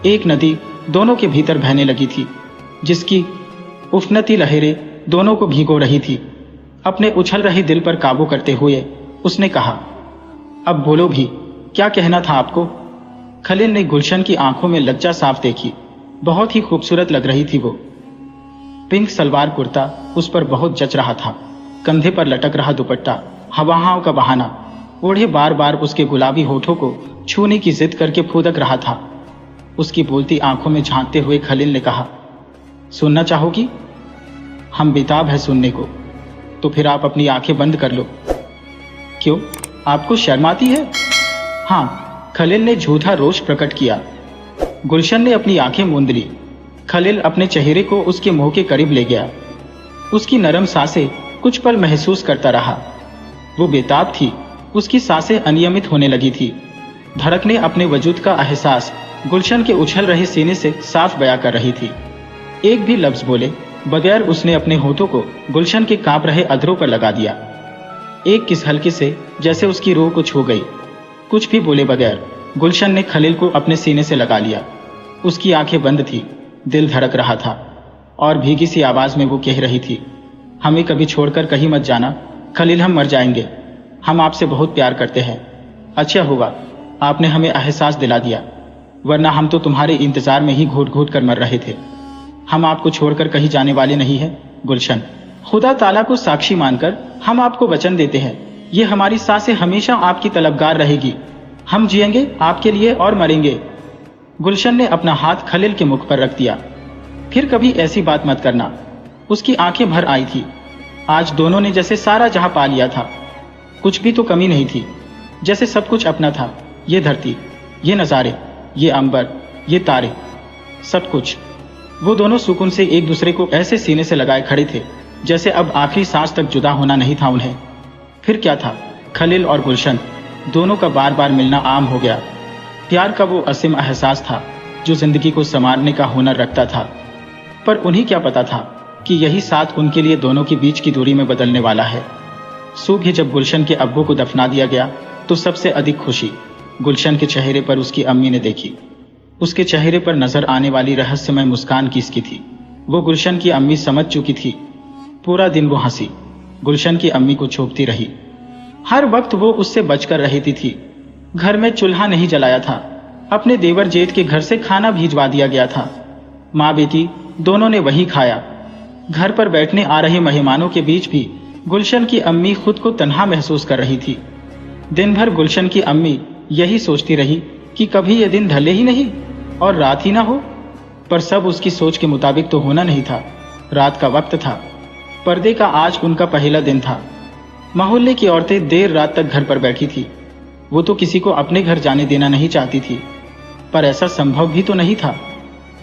एक नदी दोनों के भीतर बहने लगी थी, जिसकी उफनती लहरें दोनों को भिगो रही थी। अपने उछल रहे दिल पर काबू करते हुए उसने कहा, अब बोलो भी, क्या कहना था आपको? खलील ने गुलशन की आंखों में लज्जा साफ देखी। बहुत ही खूबसूरत लग रही थी वो। पिंक सलवार कुर्ता उस पर बहुत जच रहा था। कंधे पर लटक रहा दुपट्टा हवाओं का बहाना ओढ़े बार बार उसके गुलाबी होठों को छूने की जिद करके फूदक रहा था। उसकी बोलती आंखों में झांकते हुए खलील ने कहा, सुनना चाहोगी? हम बेताब है सुनने को। तो फिर आप अपनी आंखें बंद कर लो। क्यों, आपको शर्म आती है? हाँ, खलील ने झूठा रोष प्रकट किया। गुलशन ने अपनी आंखें मूंद ली। खलील अपने चेहरे को उसके मुंह के करीब ले गया। उसकी नरम सांसें कुछ पल महसूस करता रहा। वो बेताब थी। उसकी सांसें अनियमित होने लगी थी। धड़कने अपने वजूद का एहसास गुलशन के उछल रहे सीने से साफ बयां कर रही थी। एक भी लफ्ज बोले बगैर उसने अपने होठों को गुलशन के कांप रहे अधरों पर लगा दिया। एक किस हल्के से जैसे उसकी रूह को छू गई। कुछ भी बोले बगैर गुलशन ने खलील को अपने सीने से लगा लिया। उसकी आंखें बंद थी, दिल धड़क रहा था और भीगी सी आवाज में वो कह रही थी, हमें कभी छोड़कर कहीं मत जाना खलील, हम मर जाएंगे। हम आपसे बहुत प्यार करते हैं। अच्छा हुआ आपने हमें एहसास दिला दिया, वरना हम तो तुम्हारे इंतजार में ही घूट घूट कर मर रहे थे। हम आपको छोड़कर कहीं जाने वाले नहीं हैं गुलशन। खुदा ताला को साक्षी मानकर हम आपको वचन देते हैं, ये हमारी सांसें हमेशा आपकी तलबगार रहेगी। हम जिएंगे आपके लिए और मरेंगे। गुलशन ने अपना हाथ खलील के मुख पर रख दिया। फिर कभी ऐसी बात मत करना। उसकी आंखें भर आई थी। आज दोनों ने जैसे सारा जहां पा लिया था। कुछ भी तो कमी नहीं थी, जैसे सब कुछ अपना था। ये धरती, ये नजारे, ये अंबर, ये तारे, सब कुछ। वो दोनों सुकून से एक दूसरे को ऐसे सीने से लगाए खड़े थे जैसे अब आखिरी सांस तक जुदा होना नहीं था उन्हें। फिर क्या था, खलील और गुलशन दोनों का बार बार मिलना आम हो गया। प्यार का वो असीम एहसास था जो जिंदगी को संवारने का हुनर रखता था। पर उन्हें क्या पता था कि यही साथ उनके लिए दोनों के बीच की दूरी में बदलने वाला है। सुबह जब गुलशन के अब्बू को दफना दिया गया तो सबसे अधिक खुशी गुलशन के चेहरे पर उसकी अम्मी ने देखी। उसके चेहरे पर नजर आने वाली रहस्यमय मुस्कान किसकी थी? वो गुलशन की अम्मी समझ चुकी थी। पूरा दिन वो हंसी गुलशन की अम्मी को छोपती रही। हर वक्त वो उससे बचकर रहती थी। घर में चूल्हा नहीं जलाया था। अपने देवर जेठ के घर से खाना भिजवा दिया गया था। माँ बेटी दोनों ने वही खाया। घर पर बैठने आ रहे मेहमानों के बीच भी गुलशन की अम्मी खुद को तन्हा महसूस कर रही थी। दिन भर गुलशन की अम्मी यही सोचती रही कि कभी ये दिन ढले ही नहीं और रात ही ना हो। पर सब उसकी सोच के मुताबिक तो होना नहीं था। रात का वक्त था। पर्दे का आज उनका पहला दिन था। मोहल्ले की औरतें देर रात तक घर पर बैठी थी। वो तो किसी को अपने घर जाने देना नहीं चाहती थी, पर ऐसा संभव भी तो नहीं था।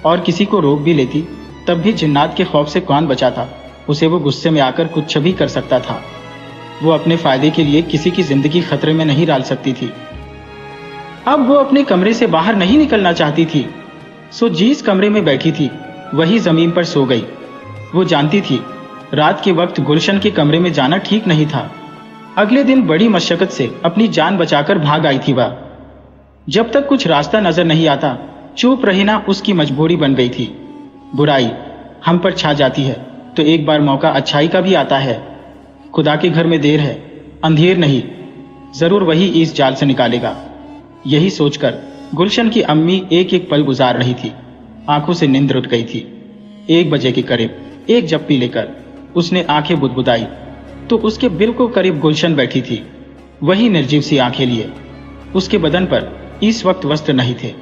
और किसी को रोक भी लेती तब भी जिन्नात के खौफ से कौन बचाता। उसे वो गुस्से में आकर कुछ भी कर सकता था। वो अपने फायदे के लिए किसी की जिंदगी खतरे में नहीं डाल सकती थी। अब वो अपने कमरे से बाहर नहीं निकलना चाहती थी, सो जिस कमरे में बैठी थी वही जमीन पर सो गई। वो जानती थी रात के वक्त गुलशन के कमरे में जाना ठीक नहीं था। अगले दिन बड़ी मशक्कत से अपनी जान बचाकर भाग आई थी वह। जब तक कुछ रास्ता नजर नहीं आता, चुप रहना उसकी मजबूरी बन गई थी। बुराई हम पर छा जाती है तो एक बार मौका अच्छाई का भी आता है। खुदा के घर में देर है, अंधेर नहीं, जरूर वही इस जाल से निकालेगा। यही सोचकर गुलशन की अम्मी एक एक पल गुजार रही थी। आंखों से नींद उठ गई थी। 1 बजे के करीब एक जप्पी लेकर उसने आंखें बुदबुदाई तो उसके बिल्कुल करीब गुलशन बैठी थी, वही निर्जीव सी आंखें लिए। उसके बदन पर इस वक्त वस्त्र नहीं थे।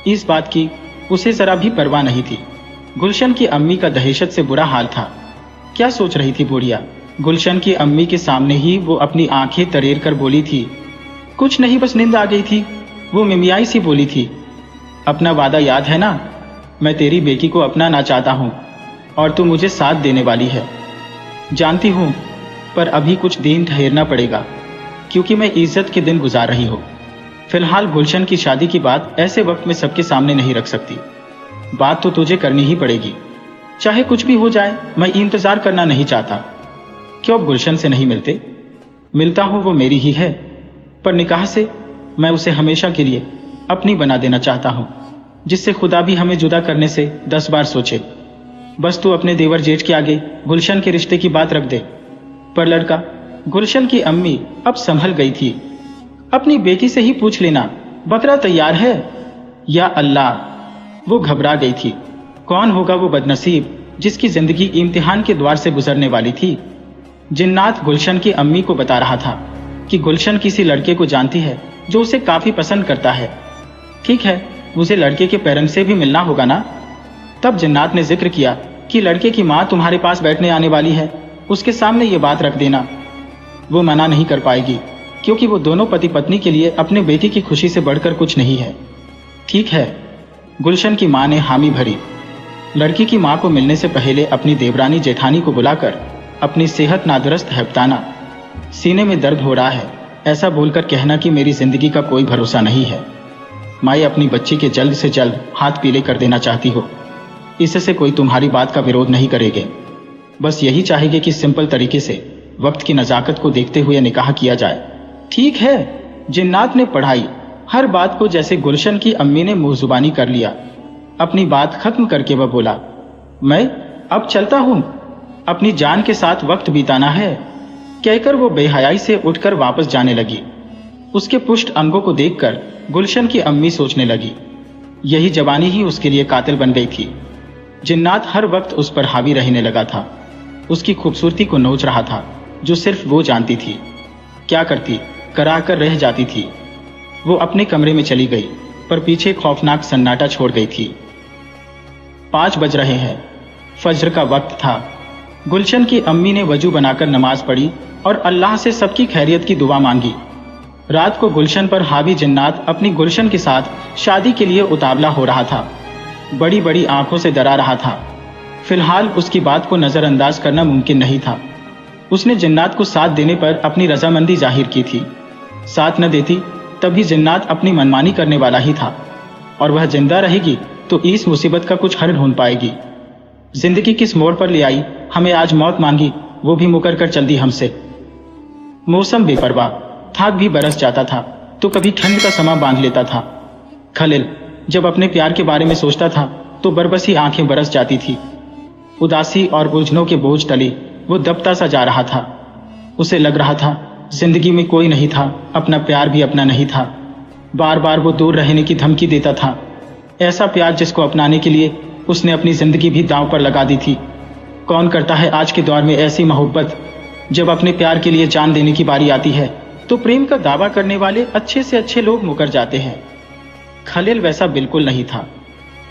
इस बात की उसे जरा भी परवाह नहीं थी। गुलशन की अम्मी का दहशत से बुरा हाल था। क्या सोच रही थी बुढ़िया? गुलशन की अम्मी के सामने ही वो अपनी आंखें तरेर कर बोली थी, कुछ नहीं, बस नींद आ गई थी। वो मिमियाई सी बोली थी, अपना वादा याद है ना? मैं तेरी बेटी को अपनाना चाहता हूं और तू मुझे साथ देने वाली है। जानती हूं, पर अभी कुछ दिन ठहरना पड़ेगा क्योंकि मैं इज्जत के दिन गुजार रही हूं। फिलहाल गुलशन की शादी की बात ऐसे वक्त में सबके सामने नहीं रख सकती। बात तो तुझे करनी ही पड़ेगी, चाहे कुछ भी हो जाए। मैं इंतजार करना नहीं चाहता। क्यों अब गुलशन से नहीं मिलते? मिलता हूं, वो मेरी ही है, पर निकाह से मैं उसे हमेशा के लिए अपनी बना देना चाहता हूं, जिससे खुदा भी हमें जुदा करने से 10 बार सोचे। बस तू अपने देवर जेठ के आगे गुलशन के रिश्ते की बात रख दे। पर लड़का, गुलशन की अम्मी अब संभल गई थी। अपनी बेटी से ही पूछ लेना, बकरा तैयार है? या अल्लाह, वो घबरा गई थी। कौन होगा वो बदनसीब जिसकी जिंदगी इम्तिहान के द्वार से गुजरने वाली थी? जिन्नात गुलशन की अम्मी को बता रहा था कि गुलशन किसी लड़के को जानती है जो उसे काफी पसंद करता है। ठीक है, उसे लड़के के पेरेंट्स से भी मिलना होगा ना? तब जिन्नात ने जिक्र किया कि लड़के की माँ तुम्हारे पास बैठने आने वाली है, उसके सामने ये बात रख देना। वो मना नहीं कर पाएगी क्योंकि वो दोनों पति पत्नी के लिए अपने बेटी की खुशी से बढ़कर कुछ नहीं है। ठीक है, गुलशन की माँ ने हामी भरी। लड़की की माँ को मिलने से पहले अपनी देवरानी जेठानी को बुलाकर अपनी सेहत नादुरुस्त है बताना, सीने में दर्द हो रहा है, ऐसा बोलकर कहना कि मेरी जिंदगी का कोई भरोसा नहीं है। माँ अपनी बच्ची के जल्द से जल्द हाथ पीले कर देना चाहती हो। इससे कोई तुम्हारी बात का विरोध नहीं करेंगे। बस यही चाहेंगे कि सिंपल तरीके से वक्त की नजाकत को देखते हुए निकाह किया जाए। ठीक है, जिन्नात ने पढ़ाई हर बात को जैसे गुलशन की अम्मी ने मुंह जुबानी कर लिया। अपनी बात खत्म करके वह बोला, मैं अब चलता हूं, अपनी जान के साथ वक्त बिताना है। कहकर वो बेहयाई से उठकर वापस जाने लगी। उसके पुष्ट अंगों को देखकर गुलशन की अम्मी सोचने लगी, यही जवानी ही उसके लिए कातिल बन गई थी। जिन्नात हर वक्त उस पर हावी रहने लगा था, उसकी खूबसूरती को नोच रहा था जो सिर्फ वो जानती थी। क्या करती, करा कर रह जाती थी। वो अपने कमरे में चली गई, पर पीछे खौफनाक सन्नाटा छोड़ गई थी। 5 बज रहे हैं, फज्र का वक्त था। गुलशन की अम्मी ने वजू बनाकर नमाज पढ़ी और अल्लाह से सबकी खैरियत की दुआ मांगी। रात को गुलशन पर हावी जिन्नात अपनी गुलशन के साथ शादी के लिए उतावला हो रहा था। बड़ी बड़ी आंखों से डरा रहा था। फिलहाल उसकी बात को नजरअंदाज करना मुमकिन नहीं था। उसने जिन्नात को साथ देने पर अपनी रजामंदी जाहिर की थी। साथ न देती तभी जिन्नात अपनी मनमानी करने वाला ही था, और वह जिंदा रहेगी तो इस मुसीबत का कुछ हल ढूंढ पाएगी। जिंदगी किस मोड़ पर ले आई, हमें आज मौत मांगी, वो भी मुकर कर चल दी हमसे। मौसम बेपरवाह, थाक भी बरस जाता था तो कभी ठंड का समा बांध लेता था। खलील जब अपने प्यार के बारे में सोचता था तो बरबसी आंखें बरस जाती थी। उदासी और उलझनों के बोझ तले वो दबता सा जा रहा था। उसे लग रहा था जिंदगी में कोई नहीं था, अपना प्यार भी अपना नहीं था। बार बार वो दूर रहने की धमकी देता था, ऐसा प्यार जिसको अपनाने के लिए उसने अपनी जिंदगी भी दांव पर लगा दी थी। कौन करता है आज के दौर में ऐसी मोहब्बत? जब अपने प्यार के लिए जान देने की बारी आती है तो प्रेम का दावा करने वाले अच्छे से अच्छे लोग मुकर जाते हैं। खलील वैसा बिल्कुल नहीं था।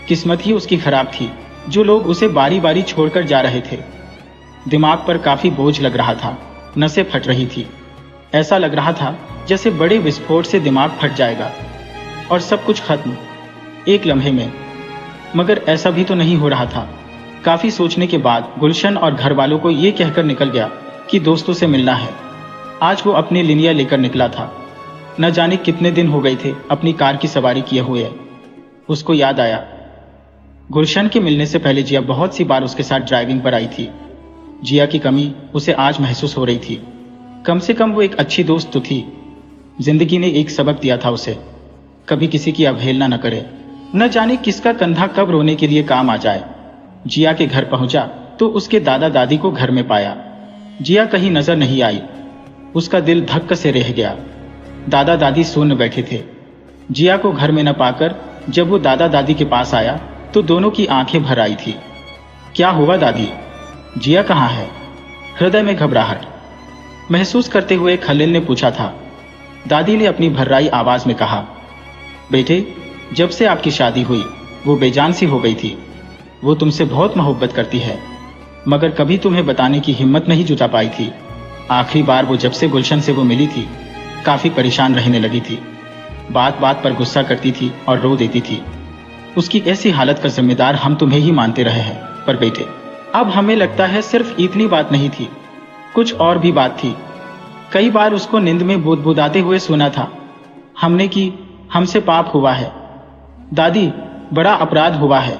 किस्मत ही उसकी खराब थी जो लोग उसे बारी बारी छोड़कर जा रहे थे। दिमाग पर काफी बोझ लग रहा था, नसें फट रही थी। ऐसा लग रहा था जैसे बड़े विस्फोट से दिमाग फट जाएगा और सब कुछ खत्म एक लम्हे में। मगर ऐसा भी तो नहीं हो रहा था। काफी सोचने के बाद गुलशन और घर वालों को ये कहकर निकल गया कि दोस्तों से मिलना है। आज वो अपनी लिनिया लेकर निकला था। न जाने कितने दिन हो गए थे अपनी कार की सवारी किए हुए। उसको याद आया, गुलशन के मिलने से पहले जिया बहुत सी बार उसके साथ ड्राइविंग पर आई थी। जिया की कमी उसे आज महसूस हो रही थी। कम से कम वो एक अच्छी दोस्त तो थी। जिंदगी ने एक सबक दिया था उसे, कभी किसी की अवहेलना न करे। न जाने किसका कंधा कब रोने के लिए काम आ जाए। जिया के घर पहुंचा तो उसके दादा दादी को घर में पाया। जिया कहीं नजर नहीं आई। उसका दिल धक्क से रह गया। दादा दादी सुन बैठे थे। जिया को घर में न पाकर जब वो दादा दादी के पास आया तो दोनों की आंखें भर आई थी। क्या हुआ दादी? जिया कहाँ है? हृदय में घबराहट महसूस करते हुए खलील ने पूछा था। दादी ने अपनी भर्राई आवाज में कहा, बेटे, जब से आपकी शादी हुई वो बेजान सी हो गई थी। वो तुमसे बहुत मोहब्बत करती है, मगर कभी तुम्हें बताने की हिम्मत नहीं जुटा पाई थी। आखिरी बार वो जब से गुलशन से वो मिली थी, काफी परेशान रहने लगी थी। बात बात पर गुस्सा करती थी और रो देती थी। उसकी ऐसी हालत का जिम्मेदार हम तुम्हें ही मानते रहे हैं, पर बेटे, अब हमें लगता है सिर्फ इतनी बात नहीं थी, कुछ और भी बात थी। कई बार उसको नींद में बुदबुदाते हुए सुना था, हमने की, हमसे पाप हुआ है दादी, बड़ा अपराध हुआ है।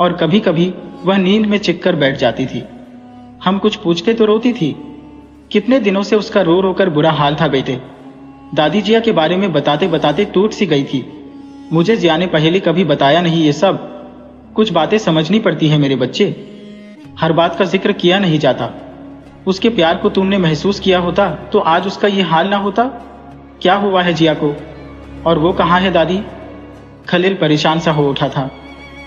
और कभी कभी वह नींद में चिक कर बैठ जाती थी। हम कुछ पूछते तो रोती थी। कितने दिनों से उसका रो रो कर बुरा हाल था बेटे। दादी जिया के बारे में बताते बताते टूट सी गई थी। मुझे जिया ने पहले कभी बताया नहीं ये सब। कुछ बातें समझनी पड़ती है मेरे बच्चे, हर बात का जिक्र किया नहीं जाता। उसके प्यार को तुमने महसूस किया होता तो आज उसका ये हाल ना होता। क्या हुआ है जिया को, और वो कहाँ है दादी? खलील परेशान सा हो उठा था।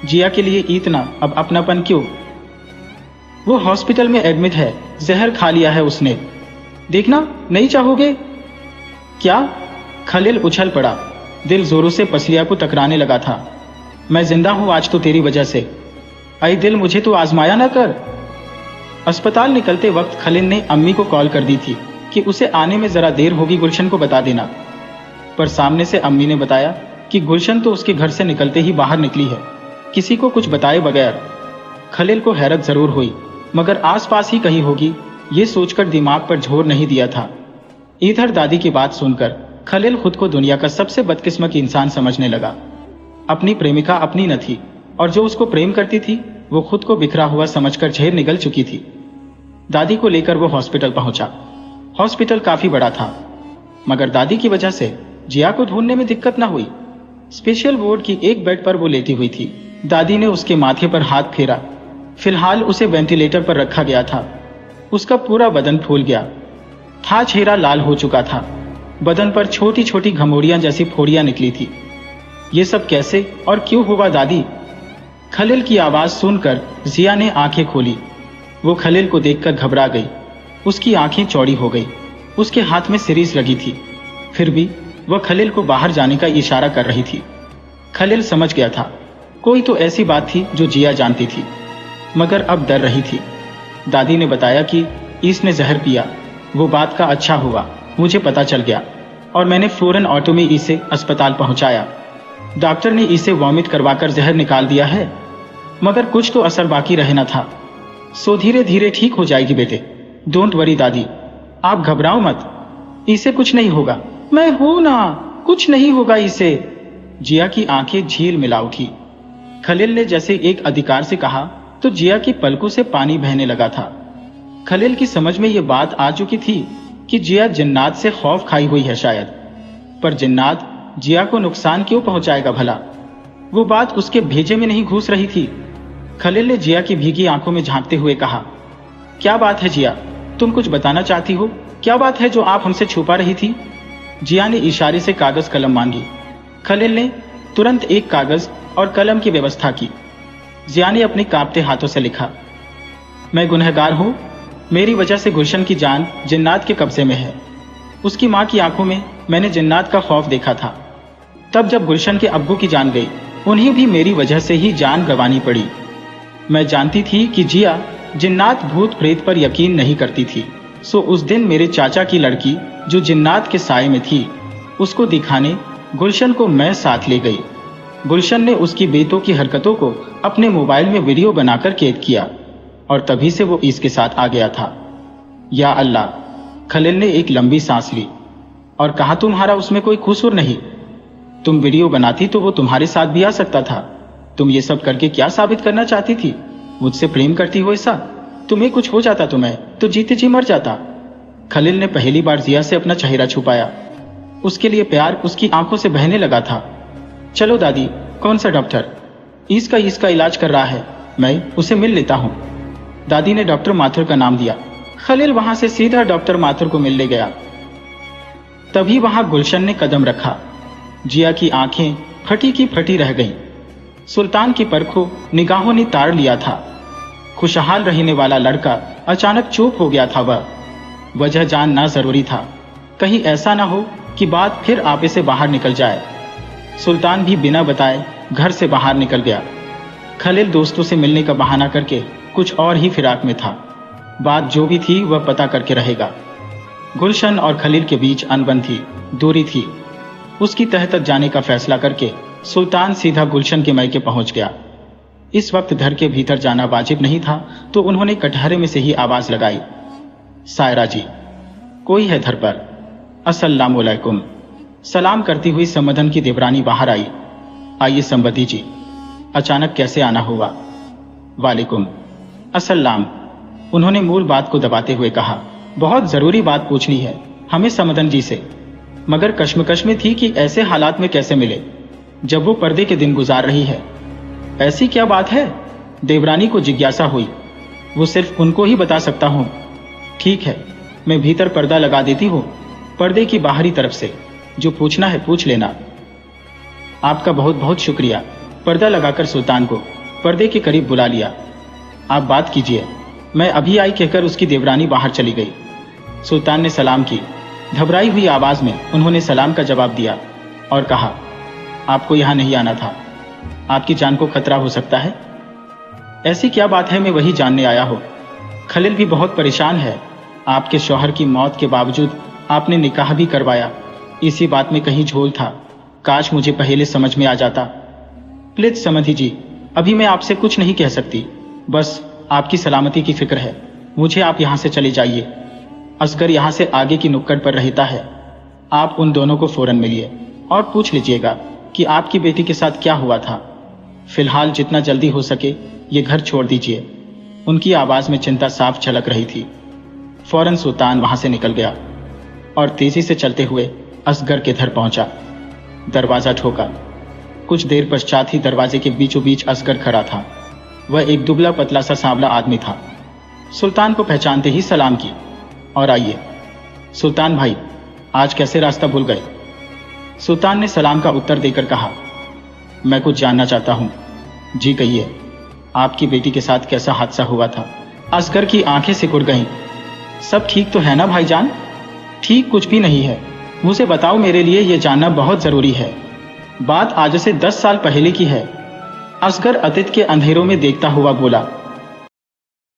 जिया के लिए इतना अब अपनापन क्यों? वो हॉस्पिटल में एडमिट है, जहर खा लिया है उसने। देखना नहीं चाहोगे क्या? खलील उछल पड़ा। दिल जोरों से पसलिया को टकराने लगा था। मैं जिंदा हूं आज तो तेरी वजह से। ऐ दिल, मुझे तो आजमाया ना कर। अस्पताल निकलते वक्त खलील ने अम्मी को कॉल कर दी थी कि उसे आने में जरा देर होगी, गुलशन को बता देना। पर सामने से अम्मी ने बताया कि गुलशन तो उसके घर से निकलते ही बाहर निकली है, किसी को कुछ बताए बगैर। खलील को हैरत जरूर हुई, मगर आसपास ही कहीं होगी ये सोचकर दिमाग पर जोर नहीं दिया था। इधर दादी की बात सुनकर खलील खुद को दुनिया का सबसे बदकिस्मत इंसान समझने लगा। अपनी प्रेमिका अपनी न थी, और जो उसको प्रेम करती थी वो खुद को बिखरा हुआ समझकर झेर निगल चुकी थी। दादी को लेकर वो हॉस्पिटल पहुंचा। हॉस्पिटल काफी बड़ा था, मगर दादी की वजह से जिया को ढूंढने में दिक्कत न हुई। स्पेशल वार्ड की एक बेड पर वो लेटी हुई थी। दादी ने उसके माथे पर हाथ फेरा। फिलहाल उसे वेंटिलेटर पर रखा गया था। उसका पूरा बदन फूल गया था, चेहरा लाल हो चुका था। बदन पर छोटी छोटी घमोड़ियां जैसी फोड़ियां निकली थी। ये सब कैसे और क्यों हुआ दादी? खलील की आवाज सुनकर जिया ने आंखें खोली। वो खलील को देखकर घबरा गई। उसकी आंखें चौड़ी हो गई। उसके हाथ में सिरींज लगी थी, फिर भी वह खलील को बाहर जाने का इशारा कर रही थी। खलील समझ गया था कोई तो ऐसी बात थी जो जिया जानती थी, मगर अब डर रही थी। दादी ने बताया कि इसने जहर पिया। वो बात का अच्छा हुआ मुझे पता चल गया, और मैंने फौरन ऑटो में इसे अस्पताल पहुंचाया। डॉक्टर ने इसे वॉमिट करवाकर जहर निकाल दिया है, मगर कुछ तो असर बाकी रहना था। सो धीरे धीरे ठीक हो जाएगी बेटे। डोंट वरी दादी, आप घबराओ मत, इसे कुछ नहीं होगा। मैं हूं ना, कुछ नहीं होगा इसे। जिया की आंखें झील मिला उठी। खलील ने जैसे एक अधिकार से कहा तो जिया की पलकों से पानी बहने लगा था। खलील की समझ में यह बात आ चुकी थी कि जिया जिन्नात से खौफ खाई हुई है शायद, पर जिन्नात जिया को नुकसान क्यों पहुंचाएगा भला? वो बात उसके भेजे में नहीं घुस रही थी। खलील ने जिया की भीगी आंखों में झांकते हुए कहा, क्या बात है जिया, तुम कुछ बताना चाहती हो? क्या बात है जो आप हमसे छुपा रही थी? जिया ने इशारे से कागज कलम मांगी। खलील ने तुरंत एक कागज और कलम की व्यवस्था की। जिया ने अपने कांपते हाथों से लिखा, मैं गुनहगार हूं, मेरी वजह से गुलशन की जान जिन्नात के कब्जे में है। उसकी मां की आंखों में मैंने जिन्नात का खौफ देखा था। तब जब गुलशन के अब्बू की जान गई, उन्हें भी मेरी वजह से ही जान गंवानी पड़ी। मैं जानती थी कि जिया जिन्नात भूत प्रेत पर यकीन नहीं करती थी। सो उस दिन मेरे चाचा की लड़की जो जिन्नात के साए में थी, उसको दिखाने गुलशन को मैं साथ ले गई। गुलशन ने उसकी बेटों की हरकतों को अपने मोबाइल में वीडियो बनाकर कैद किया और तभी से वो इसके साथ आ गया था। या अल्लाह, खलील ने एक लंबी सांस ली और कहा, तुम्हारा उसमें कोई कसूर नहीं। तुम वीडियो बनाती तो वो तुम्हारे साथ भी आ सकता था। तुम ये सब करके क्या साबित करना चाहती थी? मुझसे प्रेम करती हो ऐसा? तुम्हें कुछ हो जाता तो मैं तो जीते जी मर जाता। खलील ने पहली बार जिया से अपना चेहरा छुपाया। उसके लिए प्यार उसकी आंखों से बहने लगा था। चलो दादी, कौन सा डॉक्टर? इसका इलाज कर रहा है, मैं उसे मिल लेता हूँ। दादी ने डॉक्टर माथुर का नाम दिया। खलील वहां से सीधा डॉक्टर माथुर को मिलने गया। तभी वहां गुलशन ने कदम रखा। जिया की आंखें फटी की फटी रह गईं। सुल्तान की परखों निगाहों ने ताड़ लिया था। खुशहाल रहने वाला लड़का अचानक चुप हो गया था। वजह जानना जरूरी था, कहीं ऐसा ना हो कि बात फिर आपे से बाहर निकल जाए। सुल्तान भी बिना बताए घर से बाहर निकल गया। खलील दोस्तों से मिलने का बहाना करके कुछ और ही फिराक में था। बात जो भी थी वह पता करके रहेगा। गुलशन और खलील के बीच अनबन थी, दूरी थी। उसकी तह तक जाने का फैसला करके सुल्तान सीधा गुलशन के मैके पहुंच गया। इस वक्त घर के भीतर जाना वाजिब नहीं था, तो उन्होंने कटहरे में से ही आवाज लगाई, सायरा जी, कोई है घर पर? अस्सलामुअलैकुम। सलाम करती हुई समधन की देवरानी बाहर आई। आइए संबदी जी, अचानक कैसे आना हुआ? वालेकुम अस्सलाम। उन्होंने मूल बात को दबाते हुए कहा, बहुत जरूरी बात पूछनी है हमें समधन जी से। मगर कश्मकश में थी कि ऐसे हालात में कैसे मिले जब वो पर्दे के दिन गुजार रही है। ऐसी क्या बात है? देवरानी को जिज्ञासा हुई। वो सिर्फ उनको ही बता सकता हूं। ठीक है, मैं भीतर पर्दा लगा देती हूँ, पर्दे की बाहरी तरफ से। जो पूछना है पूछ लेना। आपका बहुत बहुत शुक्रिया। पर्दा लगाकर सुल्तान को पर्दे के करीब बुला लिया। आप बात कीजिए, मैं अभी आई कहकर उसकी देवरानी बाहर चली गई। सुल्तान ने सलाम की। घबराई हुई आवाज में उन्होंने सलाम का जवाब दिया और कहा, आपको यहां नहीं आना था, आपकी जान को खतरा हो सकता है। ऐसी क्या बात है, मैं वही जानने आया हूं। खलील भी बहुत परेशान है। आपके शौहर की मौत के बावजूद आपने निकाह भी करवाया। इसी बात में कहीं झोल था। काश मुझे पहले समझ में आ जाता। प्लीज समधी जी, अभी मैं आपसे कुछ नहीं कह सकती। बस आपकी सलामती की फिक्र है। मुझे आप यहां से चले जाइए। असगर यहां से आगे की नुक्कड़ पर रहता है। आप उन दोनों को फौरन मिलिए और पूछ लीजिएगा कि आपकी बेटी के साथ क्या हुआ था। फिलहाल जितना जल्दी हो सके ये घर छोड़ दीजिए। उनकी आवाज में चिंता साफ झलक रही थी। फौरन सुल्तान वहां से निकल गया और तेजी से चलते हुए असगर के घर पहुंचा। दरवाजा ठोका। कुछ देर पश्चात ही दरवाजे के बीचों बीच असगर खड़ा था। वह एक दुबला पतला सा सांवला आदमी था। सुल्तान को पहचानते ही सलाम की और आइए। सुल्तान भाई, आज कैसे रास्ता भूल गए? सुल्तान ने सलाम का उत्तर देकर कहा, मैं कुछ जानना चाहता हूं। जी कहिए, आपकी बेटी के साथ कैसा हादसा हुआ था? असगर की आंखें सिकुड़ गईं। सब ठीक तो है ना भाईजान? ठीक कुछ भी नहीं है। मुझे बताओ, मेरे लिए यह जानना बहुत जरूरी है। बात आज से 10 साल पहले की है। असगर अतीत के अंधेरों में देखता हुआ बोला।